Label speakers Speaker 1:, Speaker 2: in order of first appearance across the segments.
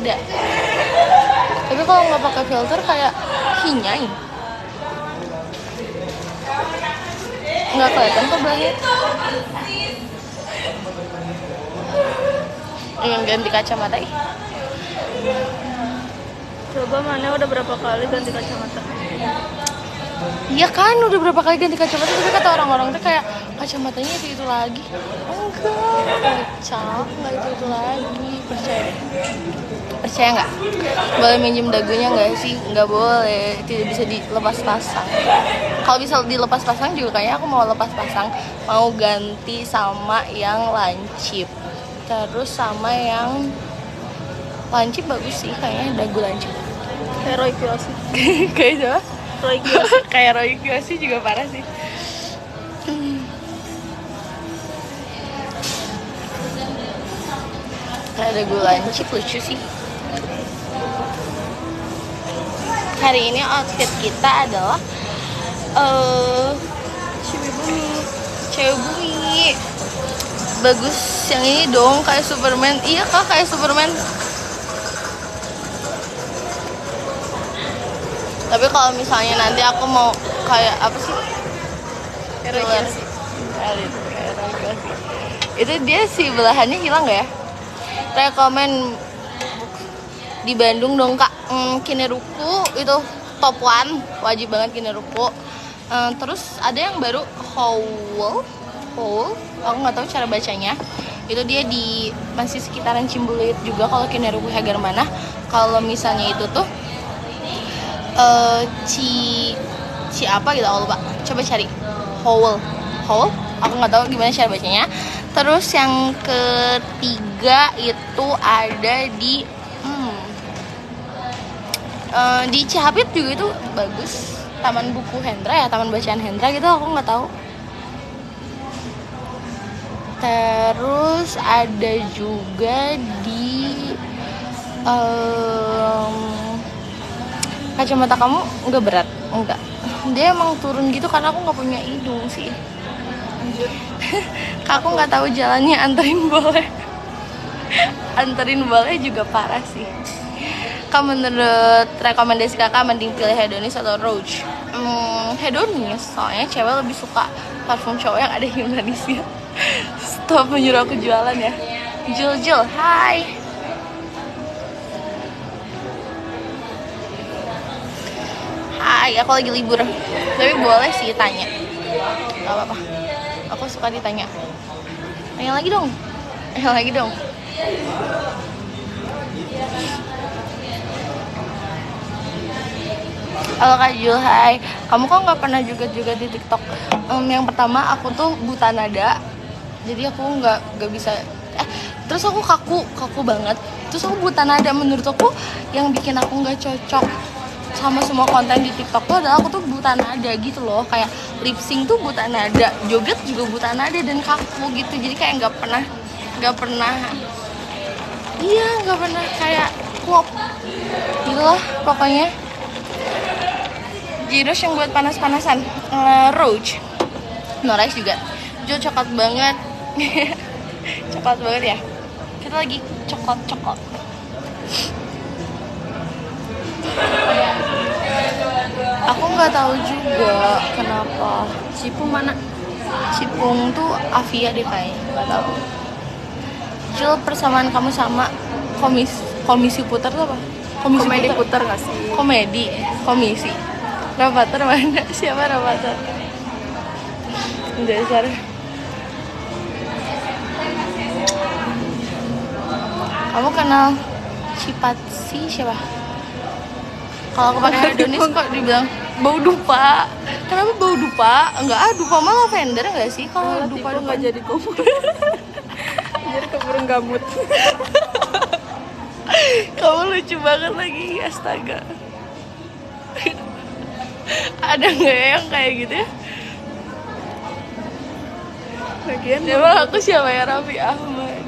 Speaker 1: ada. Tapi kalau nggak pakai filter kayak hinyai. Nggak kelihatan kok belahnya. Yang ganti kacamata ih.
Speaker 2: Coba mana udah berapa kali ganti kacamata?
Speaker 1: Iya kan udah berapa kali ganti kacamata, tapi kata orang-orang tuh kayak kacamatanya itu lagi. Enggak, kacau, enggak itu lagi. Percaya nggak? Boleh minjem dagunya nggak sih? Nggak boleh, tidak bisa dilepas pasang. Kalau bisa dilepas pasang juga kayaknya aku mau lepas pasang, mau ganti sama yang lancip. Terus sama yang lancip bagus sih kayaknya, dagu lancip.
Speaker 2: Kayak Roy Kiyoshi.
Speaker 1: Kayak siapa?
Speaker 2: Roy Kiyoshi.
Speaker 1: Kayak Roy Kiyoshi juga parah sih. Kayak dagu lancip lucu sih. Hari ini outfit kita adalah cewek bumi. Bagus yang ini dong, kayak Superman. Iya kak, kayak Superman. Tapi kalau misalnya nanti aku mau kayak apa sih? Itu dia sih belahannya hilang gak ya? Rekomen di Bandung dong kak. Kineruku itu top one, wajib banget Kineruku. Terus ada yang baru Howl, aku nggak tahu cara bacanya. Itu dia di masih sekitaran Cimbuluit juga kalau Kineruku Hagar mana. Kalau misalnya itu tuh Ci apa gitu aku lupa. Coba cari Howl. Aku nggak tahu gimana cara bacanya. Terus yang ketiga itu ada di Cihapit juga itu bagus. Taman Buku Hendra ya, Taman Bacaan Hendra gitu, aku nggak tahu. Terus ada juga di kacamata kamu nggak berat? Enggak. Dia emang turun gitu karena aku nggak punya hidung sih. Anjir. Aku nggak tahu jalannya, anterin boleh juga parah sih. Kalau menurut rekomendasi kakak mending pilih hedonis atau rouge? Hedonis, soalnya cewek lebih suka parfum cowok yang ada manisnya. Stop menyuruh aku jualan ya. Jul, hai. Hai, aku lagi libur. Tapi boleh sih tanya. Gak apa-apa. Aku suka ditanya. Tanya lagi dong. Halo Kak Jul, hai. Kamu kok nggak pernah juga di TikTok? Yang pertama aku tuh buta nada, jadi aku nggak bisa. Terus aku kaku banget. Terus aku buta nada. Menurut aku yang bikin aku nggak cocok sama semua konten di TikTok tuh adalah aku tuh buta nada gitu loh. Kayak lip sync tuh buta nada, joget juga buta nada dan kaku gitu. Jadi kayak nggak pernah kayak klop gitu lah pokoknya. Jiros yang buat panas-panasan, Rouge, Norex juga, Jo coklat banget, coklat banget ya. Kita lagi coklat. Aku nggak tahu juga kenapa.
Speaker 2: Cipung mana?
Speaker 1: Cipung tuh Avia deh kayaknya, nggak tahu. Jul, persamaan kamu sama komisi putar tuh apa?
Speaker 2: Komedi putar nggak sih?
Speaker 1: Komisi. Rapater mana? Siapa Rapater? Dasar. Kamu kenal Cipatsi siapa? Kalau aku pakai hedonis kok dibilang bau dupa. Kenapa bau dupa? Enggak, dupa mah lavender enggak sih? Kalau dupa
Speaker 2: nggak jadi kumpul. Jadi keburu gamut.
Speaker 1: Kamu lucu banget lagi, astaga. Ada nggak ya yang kayak gitu ya?
Speaker 2: Lagian
Speaker 1: Emang aku siapa ya? Raffi Ahmad.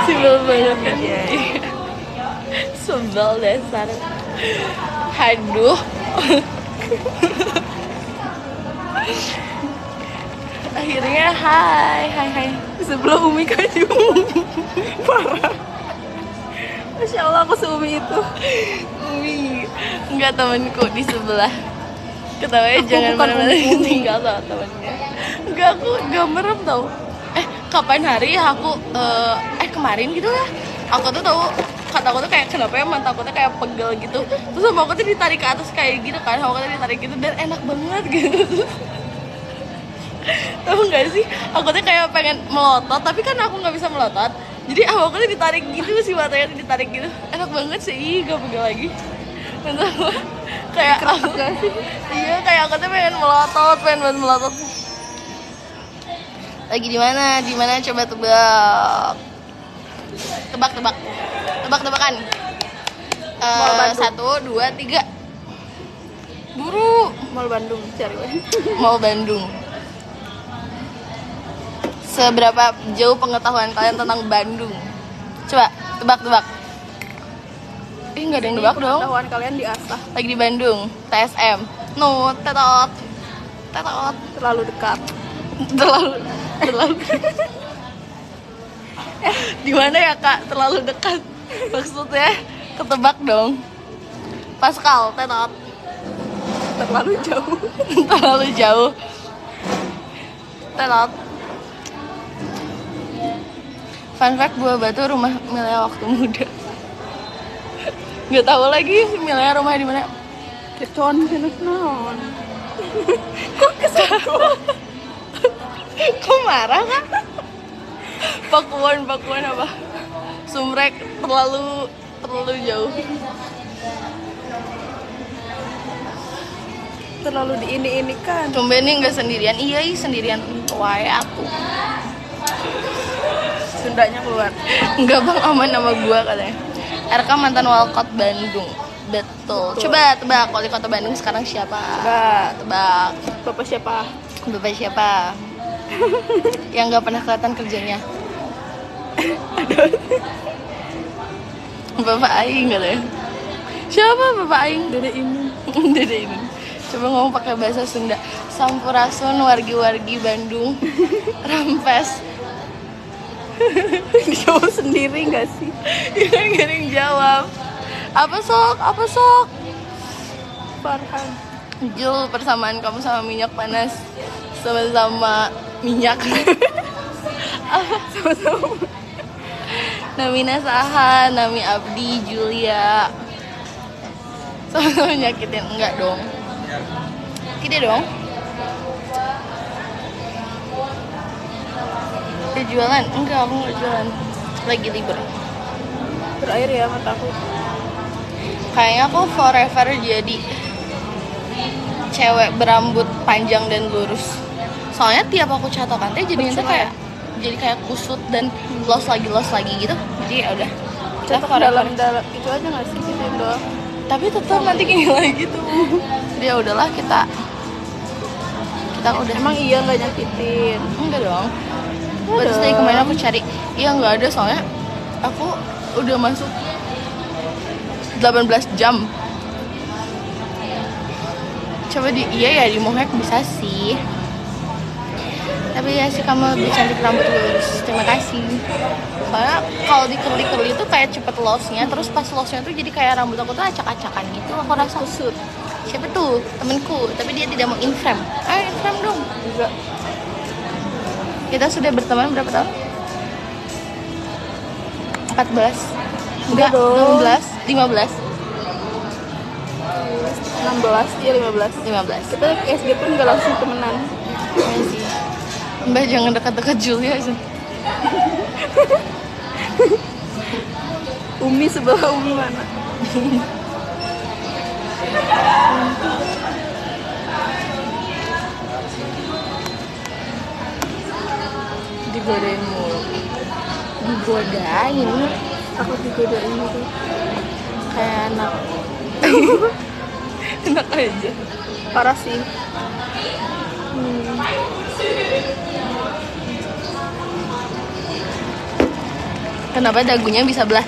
Speaker 1: Sebel banget kan ya. Sebel dasar. Haduh. Akhirnya hai.
Speaker 2: Sebelum Umi Kajung. Parah. Masya Allah, aku seumi itu.
Speaker 1: Umi, enggak, temanku di sebelah. Ketawanya
Speaker 2: Aku
Speaker 1: jangan
Speaker 2: bukan
Speaker 1: mana-mana
Speaker 2: Umi.
Speaker 1: tinggal sama temannya. Enggak, aku gak merem tau. Kapan hari ya aku kemarin gitu lah. Aku tuh tahu kata aku tuh kayak kenapa ya mata aku tuh kayak pegel gitu. Terus sama aku tuh ditarik ke atas kayak gitu kan. Sama aku tuh ditarik gitu dan enak banget gitu. Tahu nggak sih? Aku tuh kayak pengen melotot tapi kan aku nggak bisa melotot. Jadi aku tuh ditarik gitu sih, matanya tuh ditarik gitu. Enak banget sih, gak pegel lagi. Dan aku kayak aku, iya kayak aku tuh pengen melotot, pengen banget melotot. Lagi di mana? Di mana? Coba tebak. Tebak-tebakan.
Speaker 2: Mall Bandung.
Speaker 1: 1, 2, 3. Buru.
Speaker 2: Mall Bandung cari.
Speaker 1: Mall Bandung. Seberapa jauh pengetahuan kalian tentang Bandung? Coba tebak. Nggak ada yang nebak dong.
Speaker 2: Pengetahuan kalian diasah.
Speaker 1: Lagi di Bandung. TSM. No, tetot.
Speaker 2: Terlalu dekat.
Speaker 1: Terlalu. Di mana ya kak? Terlalu dekat. Maksudnya ketebak dong. Pascal, tetot.
Speaker 2: Terlalu jauh.
Speaker 1: Terlalu jauh. Tetot. Fun fact, Buah Batu rumah Milea waktu muda. Nggak tahu lagi Milea rumah di mana.
Speaker 2: Kecon jenis naon.
Speaker 1: Kok marah kak? Pakuan apa? Sumrek terlalu jauh.
Speaker 2: Terlalu diini-inikan.
Speaker 1: Tumben nih nggak sendirian. Iya sendirian. Wae aku.
Speaker 2: Sundanya keluar.
Speaker 1: Enggak bang, aman sama gua katanya. RK mantan Walcott Bandung. Betul. Coba tebak wali kota Bandung sekarang siapa? Tebak.
Speaker 2: Bapak siapa?
Speaker 1: Bapak siapa? Yang nggak pernah kelihatan kerjanya. Bapak Aing katanya. Siapa Bapak Aing?
Speaker 2: Dede ini.
Speaker 1: Dede ini. Coba ngomong pakai bahasa Sunda. Sampurasun wargi-wargi Bandung. Rampes.
Speaker 2: Dijawab sendiri nggak sih?
Speaker 1: Ya kan gak ada yang jawab. Apa sok?
Speaker 2: Farhan.
Speaker 1: Jul, persamaan kamu sama minyak panas. Sama-sama minyak.
Speaker 2: Sama-sama.
Speaker 1: Namina Saha, Nami Abdi, Julia. Sama-sama nyakitin. Enggak dong. Tidak dong. Udah jualan? Enggak, aku nggak jualan. Lagi libur.
Speaker 2: Berair ya mataku.
Speaker 1: Kayaknya aku forever jadi cewek berambut panjang dan lurus. Soalnya tiap aku catokan teh jadinya tuh kayak jadi kayak kusut dan los lagi gitu. Jadi ya udah.
Speaker 2: Catok dalam itu aja nggak sih gitu doang.
Speaker 1: Tapi tetap nanti gini lagi tuh. Jadi ya udahlah kita udah.
Speaker 2: Emang iya nggak nyakitin?
Speaker 1: Enggak dong. Terus dari kemarin aku cari, iya nggak ada soalnya aku udah masuk 18 jam. Coba iya ya di mohek bisa sih. Tapi ya sih kamu lebih cantik rambut lurus. Terima kasih. Soalnya kalau di curly itu kayak cepet lossnya, terus pas lossnya tuh jadi kayak rambut aku tuh acak-acakan gitu. Aku rasa
Speaker 2: Kusut.
Speaker 1: siapa tuh temenku, tapi dia tidak mau inframe. Inframe dong.
Speaker 2: Juga.
Speaker 1: Kita sudah berteman berapa tahun? 14.
Speaker 2: Enggak dong.
Speaker 1: 16, 15.
Speaker 2: 16, iya 15.
Speaker 1: 15.
Speaker 2: Kita ke SD pun nggak langsung temenan.
Speaker 1: Iya sih. Mbak jangan dekat-dekat Julia sih.
Speaker 2: Umi sebelah Umi mana?
Speaker 1: Digodain mulu. Digodain?
Speaker 2: Aku digodain gitu.
Speaker 1: Kayak anak. Enak aja.
Speaker 2: Parah sih.
Speaker 1: Kenapa dagunya bisa belah?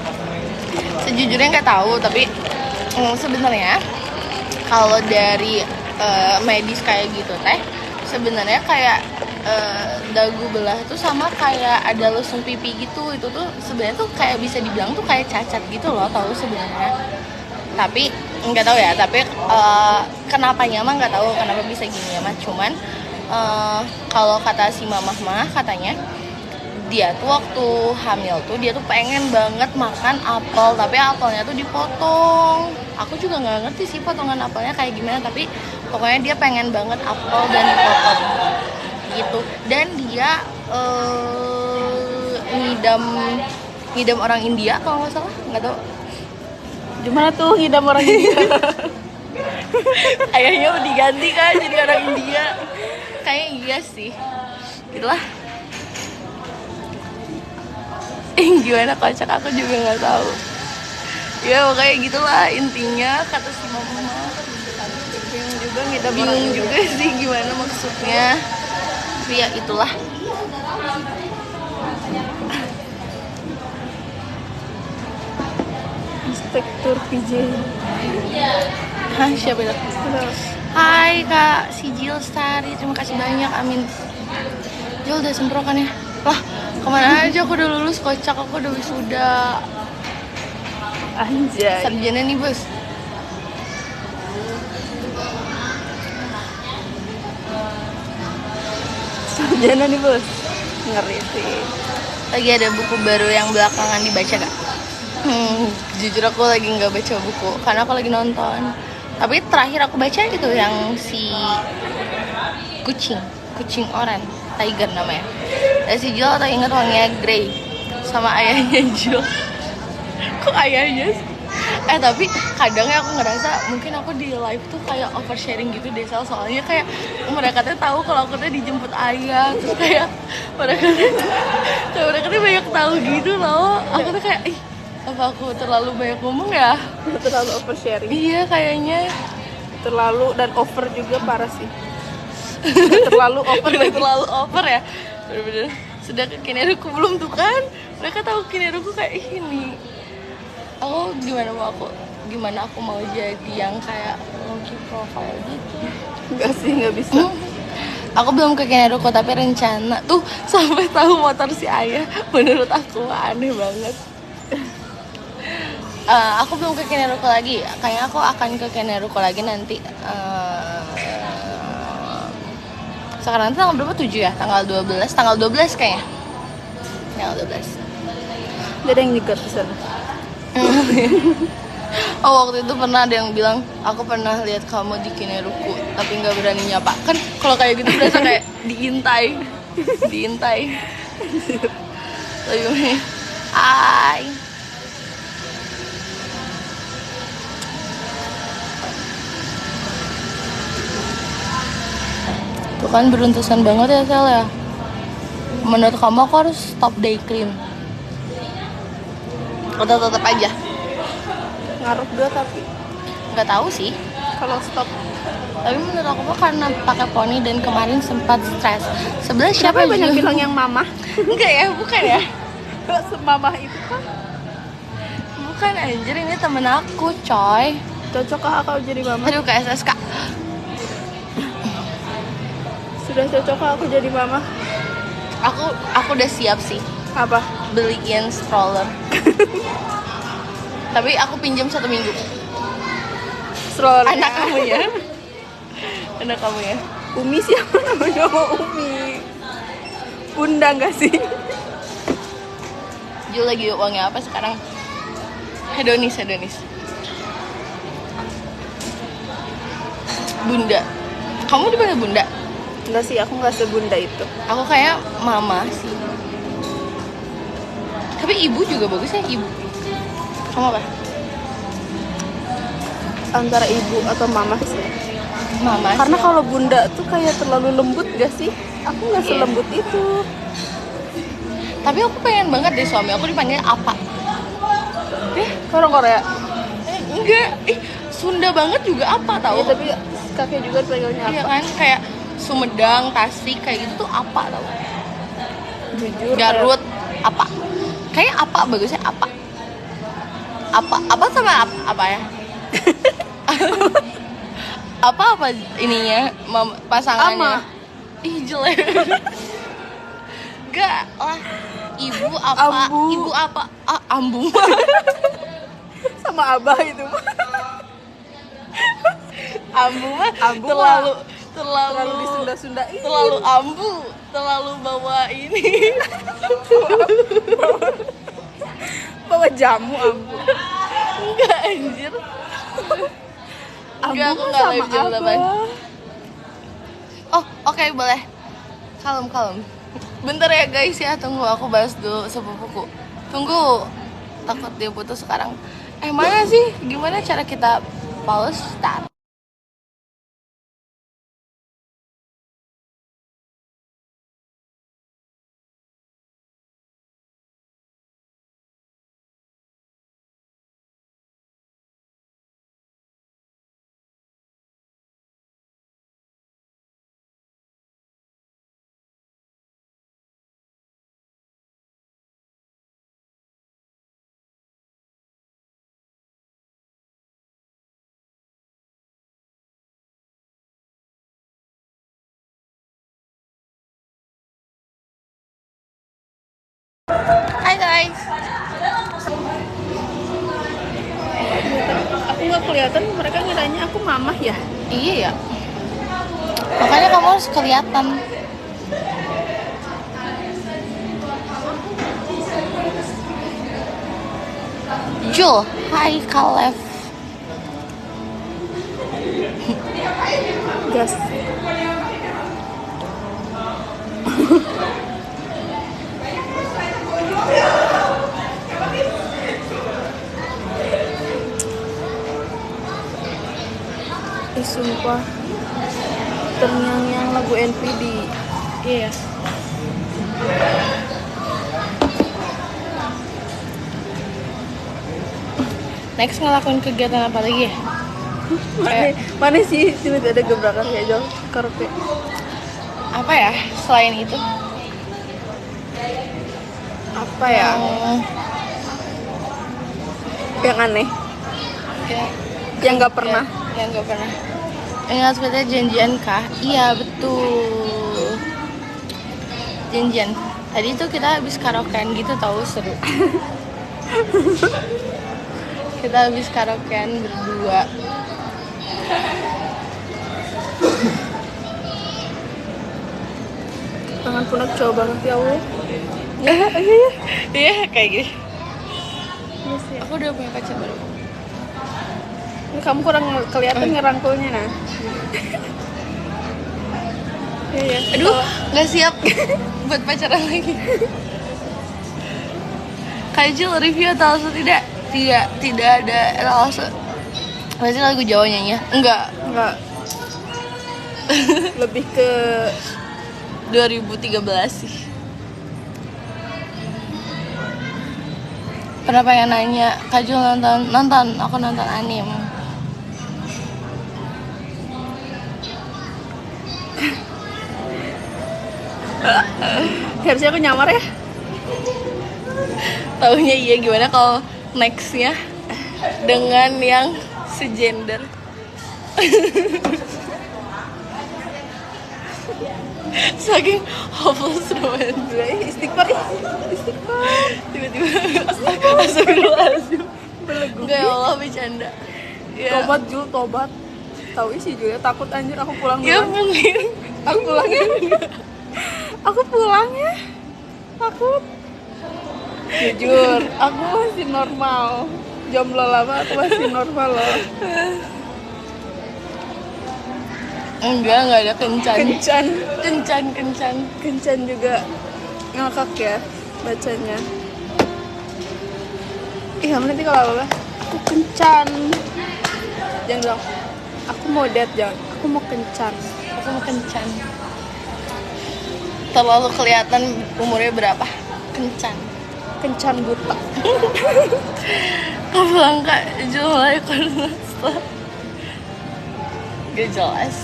Speaker 1: Sejujurnya nggak tahu, tapi sebenarnya kalau dari medis kayak gitu teh, sebenarnya kayak dagu belah tuh sama kayak ada lesung pipi gitu. Itu tuh sebenarnya tuh kayak bisa dibilang tuh kayak cacat gitu loh, tahu sebenarnya. Tapi nggak tahu ya, tapi kenapanya mah nggak tahu kenapa bisa gini ya mah. Cuman kalau kata si mamah mah katanya dia tuh waktu hamil tuh dia tuh pengen banget makan apel, tapi apelnya tuh dipotong. Aku juga nggak ngerti sih potongan apelnya kayak gimana, tapi pokoknya dia pengen banget apel dan dipotong gitu. Dan dia ngidam orang India kalau nggak salah, nggak tahu.
Speaker 2: Gimana tuh ngidam orang India?
Speaker 1: Ayahnya mau diganti kan jadi orang India. Kayaknya iya sih. Gitulah. Gimana kocak aku juga nggak tahu. Ya pokoknya gitulah intinya kata si mama.
Speaker 2: Bingung juga ngidam orang
Speaker 1: Bingung
Speaker 2: India.
Speaker 1: juga sih gimana maksudnya. Tapi ya itulah.
Speaker 2: Inspektur PJ.
Speaker 1: Hah, siapa itu? Hai Kak, si Jill Stari, terima kasih banyak, amin. Jill udah semprokan ya? Lah, kemana aja aku udah lulus, kocak aku udah wisuda.
Speaker 2: Anjay.
Speaker 1: Sarjana nih bos.
Speaker 2: Sarjana nih bos. Ngeri sih.
Speaker 1: Lagi ada buku baru yang belakangan dibaca gak? Jujur aku lagi nggak baca buku, karena aku lagi nonton. Tapi terakhir aku baca itu yang si kucing oranye, tiger namanya. Dan si Jill atau ingat wanginya Grey sama ayahnya Jill. Kok ayahnya sih? Tapi kadang ya aku ngerasa mungkin aku di live tuh kayak oversharing gitu deh, soalnya kayak mereka tuh tahu kalau aku tuh dijemput ayah, terus kayak mereka tuh banyak tahu gitu loh. Aku tuh kayak apa aku terlalu banyak ngomong ya?
Speaker 2: Terlalu oversharing.
Speaker 1: Iya kayaknya.
Speaker 2: Terlalu dan over juga parah sih. Terlalu over lagi.
Speaker 1: Terlalu over ya. Bener-bener. Sudah ke kineruku belum tuh kan? Mereka tahu kineruku kayak ini. Gimana aku mau jadi yang kayak launching profile gitu.
Speaker 2: Enggak sih, nggak bisa.
Speaker 1: Aku belum ke Kineruko tapi rencana tuh sampai tahu motor si ayah. Menurut aku aneh banget. Aku belum ke Kineruko lagi. Kayaknya aku akan ke Kineruko lagi nanti. Sekarang tanggal berapa? 7 ya? Tanggal 12 kayaknya. Tanggal 12.
Speaker 2: Gak ada yang nyegat di sana.
Speaker 1: Oh waktu itu pernah ada yang bilang aku pernah lihat kamu di Kineruku tapi nggak berani nyapa. Kan kalau kayak gitu berasa kayak diintai. Tapi hai. Tuh kan beruntusan banget ya Sel ya. Menurut kamu aku harus stop day cream atau tetap aja?
Speaker 2: Ngaruh juga tapi
Speaker 1: Nggak tahu sih.
Speaker 2: kalau stop.
Speaker 1: Tapi menurut aku mah karena pakai poni dan kemarin sempat stres. Sebenarnya siapa
Speaker 2: Kenapa banyak
Speaker 1: juga-
Speaker 2: bilang yang mama?
Speaker 1: Enggak ya, bukan ya.
Speaker 2: Semamah itu kan.
Speaker 1: Bukan anjir, ini temen aku coy.
Speaker 2: Cocokkah kau jadi mama?
Speaker 1: Aduh ke SSK.
Speaker 2: Sudah cocokkah aku jadi mama?
Speaker 1: Aku udah siap sih
Speaker 2: Apa?
Speaker 1: beliin stroller. Tapi aku pinjam 1 minggu.
Speaker 2: Stroller.
Speaker 1: Anak kamu ya. Anak kamu ya.
Speaker 2: Umi siapa namanya mau Umi? Bunda nggak sih?
Speaker 1: Jul lagi uangnya apa sekarang? Hedonis. Bunda. Kamu dipanggil Bunda?
Speaker 2: Enggak sih, aku nggak sebunda itu.
Speaker 1: Aku kayak mama sih. Tapi ibu juga bagus ya, ibu. Kamu apa?
Speaker 2: Antara ibu atau mama sih.
Speaker 1: Mama.
Speaker 2: Karena
Speaker 1: sih.
Speaker 2: kalau bunda tuh kayak terlalu lembut gak sih? Aku nggak
Speaker 1: Iya.
Speaker 2: selembut itu.
Speaker 1: Tapi aku pengen banget deh suami aku dipanggil apa?
Speaker 2: Orang Korea.
Speaker 1: Enggak. Sunda banget juga apa
Speaker 2: Iya,
Speaker 1: tahu?
Speaker 2: tapi kakek juga dipanggilnya
Speaker 1: Iya
Speaker 2: apa?
Speaker 1: kan, kayak Sumedang, Tasik kayak gitu tuh apa tahu?
Speaker 2: Jujur.
Speaker 1: Garut apa? Kayak apa bagusnya apa? Apa sama apa ya? apa ininya pasangannya? Ih jelek. Gak lah. Ibu apa?
Speaker 2: Ambu.
Speaker 1: Ibu apa? Ah, ambu.
Speaker 2: Sama abah itu mah.
Speaker 1: Ambu mah
Speaker 2: Ambu
Speaker 1: terlalu
Speaker 2: disunda-sundain.
Speaker 1: terlalu ambu, terlalu bawa ini.
Speaker 2: Bawa jamu ambu.
Speaker 1: Enggak anjir. Enggak, aku
Speaker 2: Ambu
Speaker 1: enggak
Speaker 2: sama
Speaker 1: live jam 8.
Speaker 2: abah.
Speaker 1: Oh, oke boleh. Kalem. Bentar ya guys ya, tunggu aku bahas dulu sepupuku. Tunggu. Takut dia putus sekarang. Mana sih? Gimana cara kita pause start? Hai guys.
Speaker 2: Aku nggak kelihatan, mereka ngiranya aku mamah ya.
Speaker 1: Iya ya. Makanya kamu harus kelihatan. Jul, hai Kalef.
Speaker 2: Gas. Sumpah terngiang-ngiang lagu NPD.
Speaker 1: Iya. Next ngelakuin kegiatan apa lagi ya?
Speaker 2: Mana sih tiba-tiba ada gebrakan kayak jauh karaoke.
Speaker 1: Apa ya selain itu?
Speaker 2: Apa ya? Yang aneh,
Speaker 1: Ya,
Speaker 2: yang nggak pernah.
Speaker 1: yang nggak pernah. Ingat sepeda janjian kah? Iya betul. Janjian. Tadi tuh kita habis karaokean gitu tahu seru. Kita habis karaokean berdua.
Speaker 2: Tangan punak jauh banget ya Allah.
Speaker 1: Iya kayak gini.
Speaker 2: Iya sih.
Speaker 1: Aku udah punya pacar baru.
Speaker 2: Ini kamu kurang kelihatan ngerangkulnya nah. Iya.
Speaker 1: Aduh, nggak siap buat pacaran lagi. Kajil review atau langsung tidak? Tidak ada langsung. Pasti lagu Jawa nyanyi ya? Enggak.
Speaker 2: Lebih ke
Speaker 1: 2013 sih. Pernah pengen nanya, Kajul nonton, aku nonton anime.
Speaker 2: harusnya aku nyamar ya.
Speaker 1: Taunya iya, gimana kalau nextnya dengan yang segender. Saking hopeless romance.
Speaker 2: Istighfar.
Speaker 1: Tiba-tiba astagfirullahaladzim.
Speaker 2: Belegu.
Speaker 1: Enggak ya Allah, bercanda ya.
Speaker 2: Tobat Jul, tobat. Tahu isi Jul ya, takut anjir aku pulang
Speaker 1: Ya
Speaker 2: dulu.
Speaker 1: mungkin.
Speaker 2: Aku pulang ya. Aku pulang ya. Takut. Jujur, aku masih normal. Jomblo lama aku masih normal loh.
Speaker 1: Enggak ada kencan.
Speaker 2: Kencan juga ngakak ya bacanya. Kamu nanti kalau apa? Aku kencan. Jangan bilang aku mau date, jangan. Aku mau kencan.
Speaker 1: Terlalu kelihatan umurnya berapa. Kencan
Speaker 2: buta.
Speaker 1: Kamu langka Julai Kornasta. Gak jelas.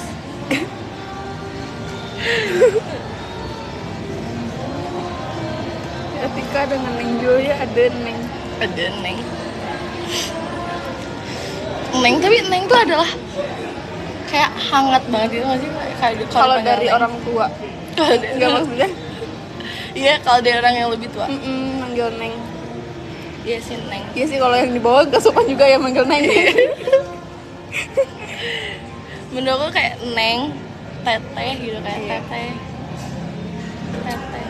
Speaker 2: Ketika dengan Neng Julia ada Neng.
Speaker 1: Neng, tapi Neng tuh adalah kayak hangat banget gitu nggak sih kayak
Speaker 2: Kalau
Speaker 1: dipanggil
Speaker 2: dari
Speaker 1: Neng.
Speaker 2: orang tua.
Speaker 1: Kalau dari
Speaker 2: Enggak maksudnya?
Speaker 1: iya kalau dari orang yang lebih tua
Speaker 2: Manggil Neng.
Speaker 1: iya sih Neng.
Speaker 2: Iya sih, kalau yang di bawah gak sopan juga ya manggil Neng.
Speaker 1: Menurut aku kayak Neng, Teteh gitu kayak
Speaker 2: Iya.
Speaker 1: Teteh.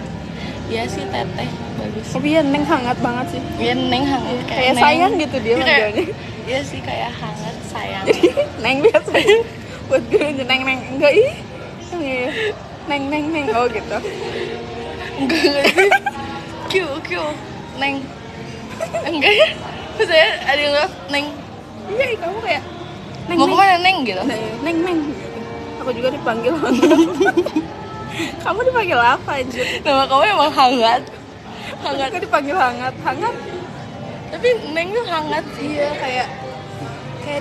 Speaker 1: Iya sih Teteh bagus.
Speaker 2: Tapi ya Neng hangat banget sih.
Speaker 1: Iya Neng hangat
Speaker 2: Kayak
Speaker 1: Neng.
Speaker 2: sayang gitu dia
Speaker 1: Iya, kayak-
Speaker 2: manggilnya.
Speaker 1: Iya sih kayak hangat sayang.
Speaker 2: Jadi Neng biasa buat gue Neng enggak ih. Iya. Neng oh gitu.
Speaker 1: Enggak sih. Q Neng. Enggak ya? Maksudnya ada yang bilang Neng.
Speaker 2: Iya, kamu kayak
Speaker 1: Mau kemana Neng gitu?
Speaker 2: Neng gitu. Aku juga dipanggil Kamu dipanggil apa anjir?
Speaker 1: Nama kamu emang hangat.
Speaker 2: Aku dipanggil hangat.
Speaker 1: Tapi Neng tuh hangat sih.
Speaker 2: Iya, kayak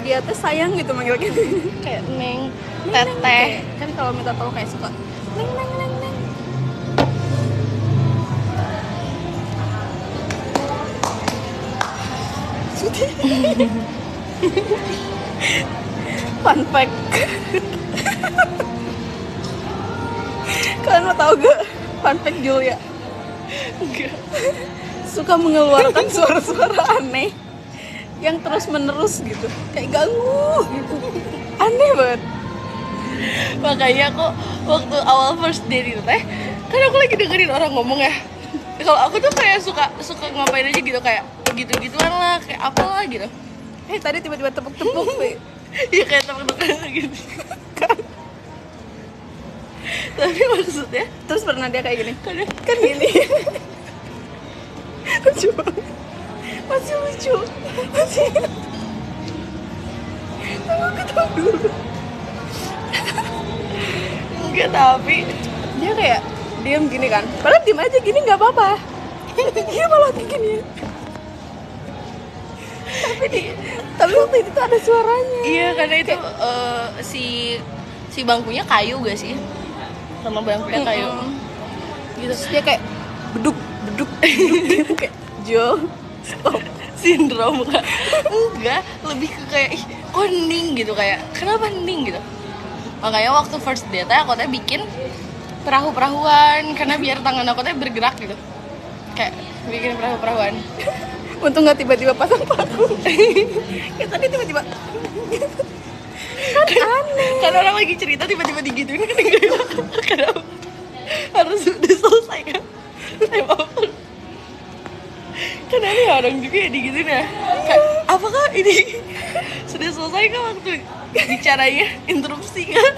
Speaker 2: dia tuh sayang gitu manggil gitu.
Speaker 1: Kayak Neng,
Speaker 2: Neng,
Speaker 1: Teteh.
Speaker 2: kan kalau minta tolong kayak suka Neng. Fun fact. Kalian mau tahu gak fun fact Julia?
Speaker 1: Enggak.
Speaker 2: Suka mengeluarkan suara-suara aneh yang terus menerus gitu, kayak ganggu gitu, aneh banget.
Speaker 1: Makanya aku waktu awal first date itu teh, kan aku lagi dengerin orang ngomong ya. Kalau aku tuh kayak suka ngapain aja gitu kayak gitu-gituan lah, kayak apalah gitu.
Speaker 2: Tadi tiba-tiba tepuk-tepuk
Speaker 1: Ya kayak temen-temen gitu. Tapi maksudnya
Speaker 2: terus pernah dia kayak gini
Speaker 1: kan
Speaker 2: gini. Lucu banget. Masih lucu. Aku ketawa dulu.
Speaker 1: enggak tapi
Speaker 2: Dia kayak diam gini kan, padahal diam aja gini nggak apa-apa. Dia malah kayak gini. Tapi waktu itu tuh ada suaranya.
Speaker 1: iya karena itu si bangkunya kayu gak sih? Sama bangkunya kayu.
Speaker 2: Gitu. Terus dia kayak beduk gitu kayak Jo, stop.
Speaker 1: Sindrom kan? Enggak, lebih ke kayak ih, kok hening gitu kayak kenapa hening gitu. Makanya waktu first date aku teh bikin perahu-perahuan karena biar tangan aku teh bergerak gitu. Kayak bikin perahu-perahuan.
Speaker 2: Untung nggak tiba-tiba pasang paku. Kayak tadi tiba-tiba kan aneh.
Speaker 1: Karena orang lagi cerita tiba-tiba digituin kan enggak ya? Kenapa? Harus udah selesai kan? Apapun. Kan ada orang juga ya digituin ya. Kayak, apakah ini sudah selesai kan waktu bicaranya interupsi kan?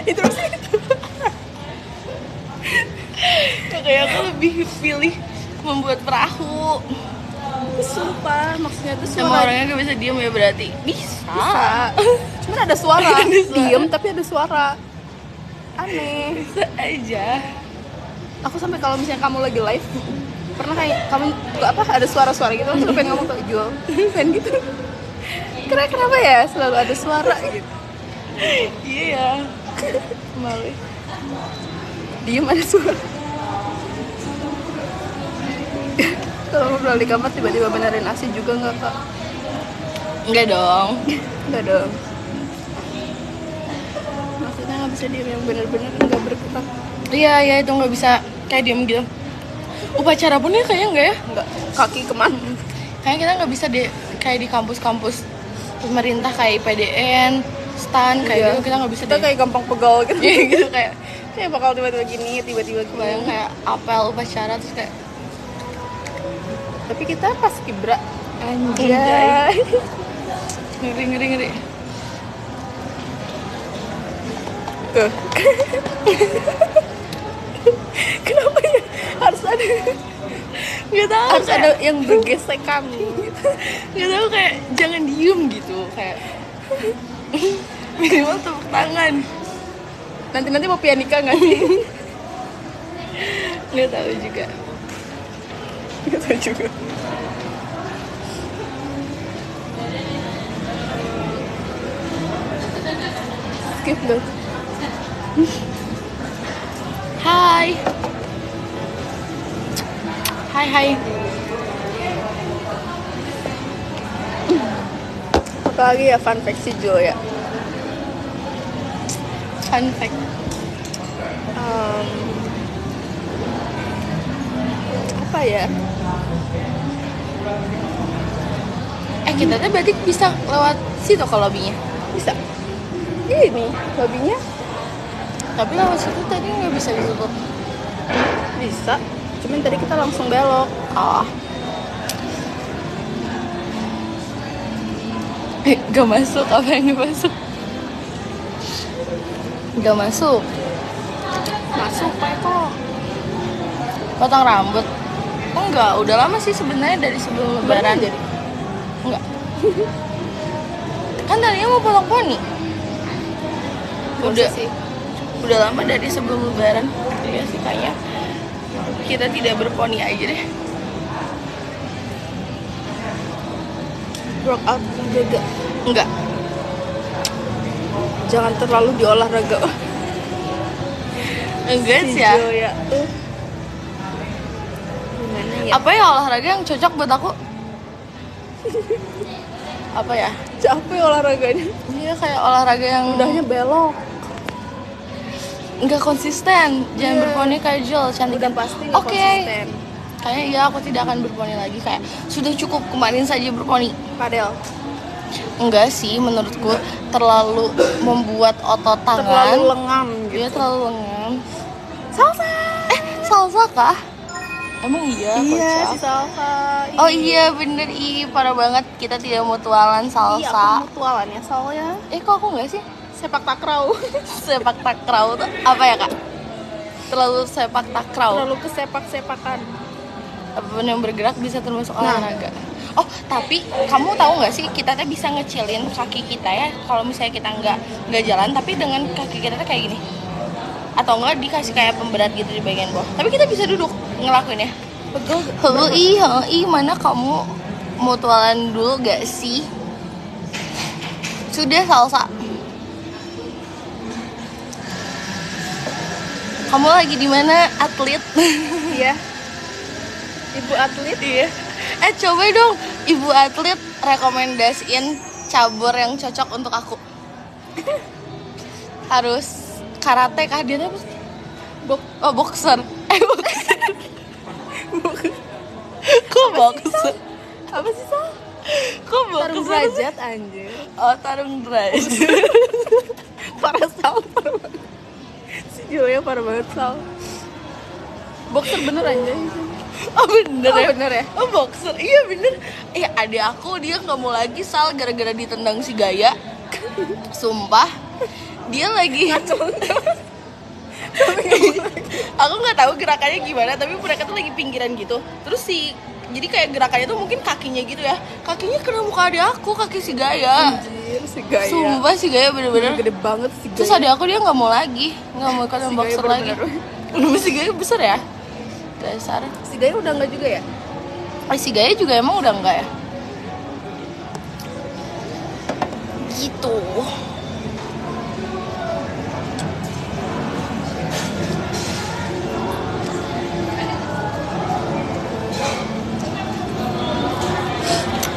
Speaker 2: Interupsi.
Speaker 1: Kayak aku lebih pilih membuat perahu.
Speaker 2: Sumpah, maksudnya tuh
Speaker 1: Sama
Speaker 2: suara
Speaker 1: orangnya gak bisa diem ya berarti. Bisa.
Speaker 2: Cuman ada suara.
Speaker 1: Ada suara.
Speaker 2: Diem tapi ada suara. Aneh.
Speaker 1: Bisa aja.
Speaker 2: Aku sampai kalau misalnya kamu lagi live, pernah kayak kamu apa ada suara-suara gitu, langsung pengen ngomong tuh jual, pengen gitu. Kenapa ya selalu ada suara gitu?
Speaker 1: Iya ya. Malu.
Speaker 2: Diem ada suara. Kalau ngobrol di kamar tiba-tiba benerin AC juga nggak kak?
Speaker 1: Enggak dong.
Speaker 2: Nggak dong. Maksudnya nggak bisa diem yang bener-bener nggak bergerak.
Speaker 1: Iya itu nggak bisa kayak diem gitu. Upacara pun ya kayaknya enggak ya.
Speaker 2: Nggak, kaki kemana?
Speaker 1: Kayaknya kita nggak bisa deh kayak di kampus-kampus pemerintah kayak IPDN, STAN kayak
Speaker 2: Iya.
Speaker 1: gitu kita nggak bisa
Speaker 2: Kita
Speaker 1: deh.
Speaker 2: kayak gampang pegal gitu.
Speaker 1: Iya gitu kayak
Speaker 2: Kayak bakal tiba-tiba gini, tiba-tiba
Speaker 1: bayang kayak apel upacara terus kayak
Speaker 2: Tapi kita pas kibra
Speaker 1: Anjay. ngeri.
Speaker 2: Tuh. Kenapa ya? Harus ada
Speaker 1: Nggak tahu
Speaker 2: harus
Speaker 1: kayak,
Speaker 2: ada yang bergesekan gitu.
Speaker 1: nggak tahu kayak jangan diem gitu kayak minimal tepuk tangan.
Speaker 2: Nanti mau pianika nggak sih?
Speaker 1: Nggak tahu juga.
Speaker 2: Nggak tahu juga. Skip dong.
Speaker 1: Hai.
Speaker 2: Apa lagi ya fun fact si Jo ya?
Speaker 1: Fun fact.
Speaker 2: Apa ya?
Speaker 1: Kita tuh berarti bisa lewat situ ke lobbynya.
Speaker 2: Bisa. Ini lobbynya
Speaker 1: Tapi lewat situ tadi nggak bisa ditutup.
Speaker 2: bisa. Cuman tadi kita langsung belok.
Speaker 1: Oh. Gak masuk, apa yang masuk? Gak masuk.
Speaker 2: Masuk Pak Eko.
Speaker 1: Potong rambut. Enggak, udah lama sih sebenarnya dari sebelum lebaran.
Speaker 2: Jadi
Speaker 1: Enggak. Kan tadinya mau potong poni. Udah
Speaker 2: sih.
Speaker 1: Udah lama dari sebelum lebaran. Iya sih kayaknya kita tidak berponi aja deh.
Speaker 2: Workout juga.
Speaker 1: Enggak.
Speaker 2: Jangan terlalu di olahraga.
Speaker 1: Enggak sih ya.
Speaker 2: Ya tuh. Gimana ya?
Speaker 1: Apa ya olahraga yang cocok buat aku? Apa ya?
Speaker 2: Capek olahraganya.
Speaker 1: Iya kayak olahraga yang
Speaker 2: Udahnya belok.
Speaker 1: nggak konsisten. Jangan
Speaker 2: Iya.
Speaker 1: berponi casual, cantik.
Speaker 2: Udah pasti nggak
Speaker 1: Oke.
Speaker 2: konsisten.
Speaker 1: Kayaknya iya aku tidak akan berponi lagi. Kayak sudah cukup kemarin saja berponi.
Speaker 2: Padel.
Speaker 1: Enggak sih, menurutku terlalu membuat otot tangan.
Speaker 2: Terlalu lengan gitu.
Speaker 1: Iya terlalu lengan.
Speaker 2: Salsa.
Speaker 1: Salsa kah? Emang iya,
Speaker 2: Iya,
Speaker 1: kocak.
Speaker 2: si salsa.
Speaker 1: Oh iya bener, parah banget. Kita tidak mutualan
Speaker 2: Iya,
Speaker 1: salsa.
Speaker 2: aku mutualan ya soalnya.
Speaker 1: Kok aku enggak sih?
Speaker 2: Sepak takraw.
Speaker 1: Sepak takraw tuh apa ya kak? Terlalu sepak takraw.
Speaker 2: Terlalu ke sepak-sepakan.
Speaker 1: Apapun yang bergerak bisa termasuk
Speaker 2: Nah.
Speaker 1: olahraga. Oh tapi kamu tahu nggak sih kita tuh bisa ngecilin kaki kita ya kalau misalnya kita nggak jalan tapi dengan kaki kita tuh kayak gini. Atau enggak dikasih kayak pemberat gitu di bagian bawah. Tapi kita bisa duduk ngelakuin ya.
Speaker 2: Pegel.
Speaker 1: Hei, mana kamu mutualan dulu gak sih? Sudah salsa. Kamu lagi di mana, atlet?
Speaker 2: Iya. Ibu atlet.
Speaker 1: Iya. Coba dong, ibu atlet rekomendasiin cabur yang cocok untuk aku. Harus karate kah dia apa sih? Boxer.
Speaker 2: Boxer.
Speaker 1: Kok boxer?
Speaker 2: Apa sih Sal?
Speaker 1: Kok
Speaker 2: Tarung
Speaker 1: boxer?
Speaker 2: derajat anjir.
Speaker 1: Oh, tarung derajat.
Speaker 2: Parah Sal, parah banget. Si Julia parah banget Sal. Boxer bener anjir.
Speaker 1: Oh bener
Speaker 2: Oh,
Speaker 1: ya?
Speaker 2: bener ya?
Speaker 1: Oh boxer, iya bener. Adik aku dia nggak mau lagi Sal gara-gara ditendang si Gaya. Sumpah, dia lagi. Aku nggak tahu gerakannya gimana, tapi mereka tuh lagi pinggiran gitu. Terus jadi kayak gerakannya tuh mungkin kakinya gitu ya. Kakinya kena muka adik aku, kaki si Gaya.
Speaker 2: Anjir, si Gaya.
Speaker 1: Sumpah si Gaya bener-bener.
Speaker 2: Gede banget si Gaya.
Speaker 1: Terus adik aku dia nggak mau lagi, nggak mau ikutan
Speaker 2: Si Gaya
Speaker 1: boxer lagi.
Speaker 2: bener-bener.
Speaker 1: Si Gaya besar ya? Dasar.
Speaker 2: Si Gaya udah enggak juga ya?
Speaker 1: Si Gaya juga emang udah enggak ya? Gitu.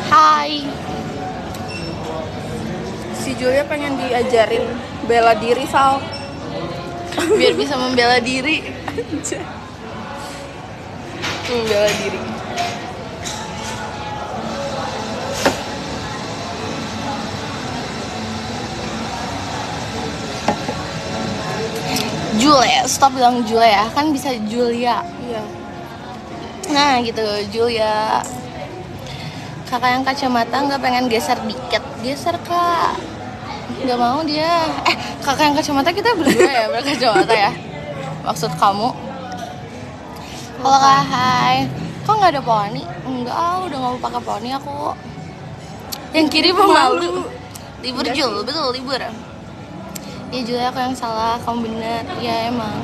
Speaker 1: Hai.
Speaker 2: Si Julia pengen diajarin bela diri Sal.
Speaker 1: Biar bisa membela diri. Membela diri. Julia, stop bilang Julia, kan bisa Julia.
Speaker 2: Iya.
Speaker 1: Nah gitu, Julia. Kakak yang kacamata nggak pengen geser dikit, geser kak. Nggak mau dia. Kakak yang kacamata kita berdua ya berkacamata ya. Maksud kamu? Halo kak, hai. Kok nggak ada poni? Enggak, udah nggak mau pakai poni aku. Yang kiri pemalu. Libur
Speaker 2: Enggak
Speaker 1: Jul, betul libur. Ya Julia aku yang salah, kamu bener. Ya emang.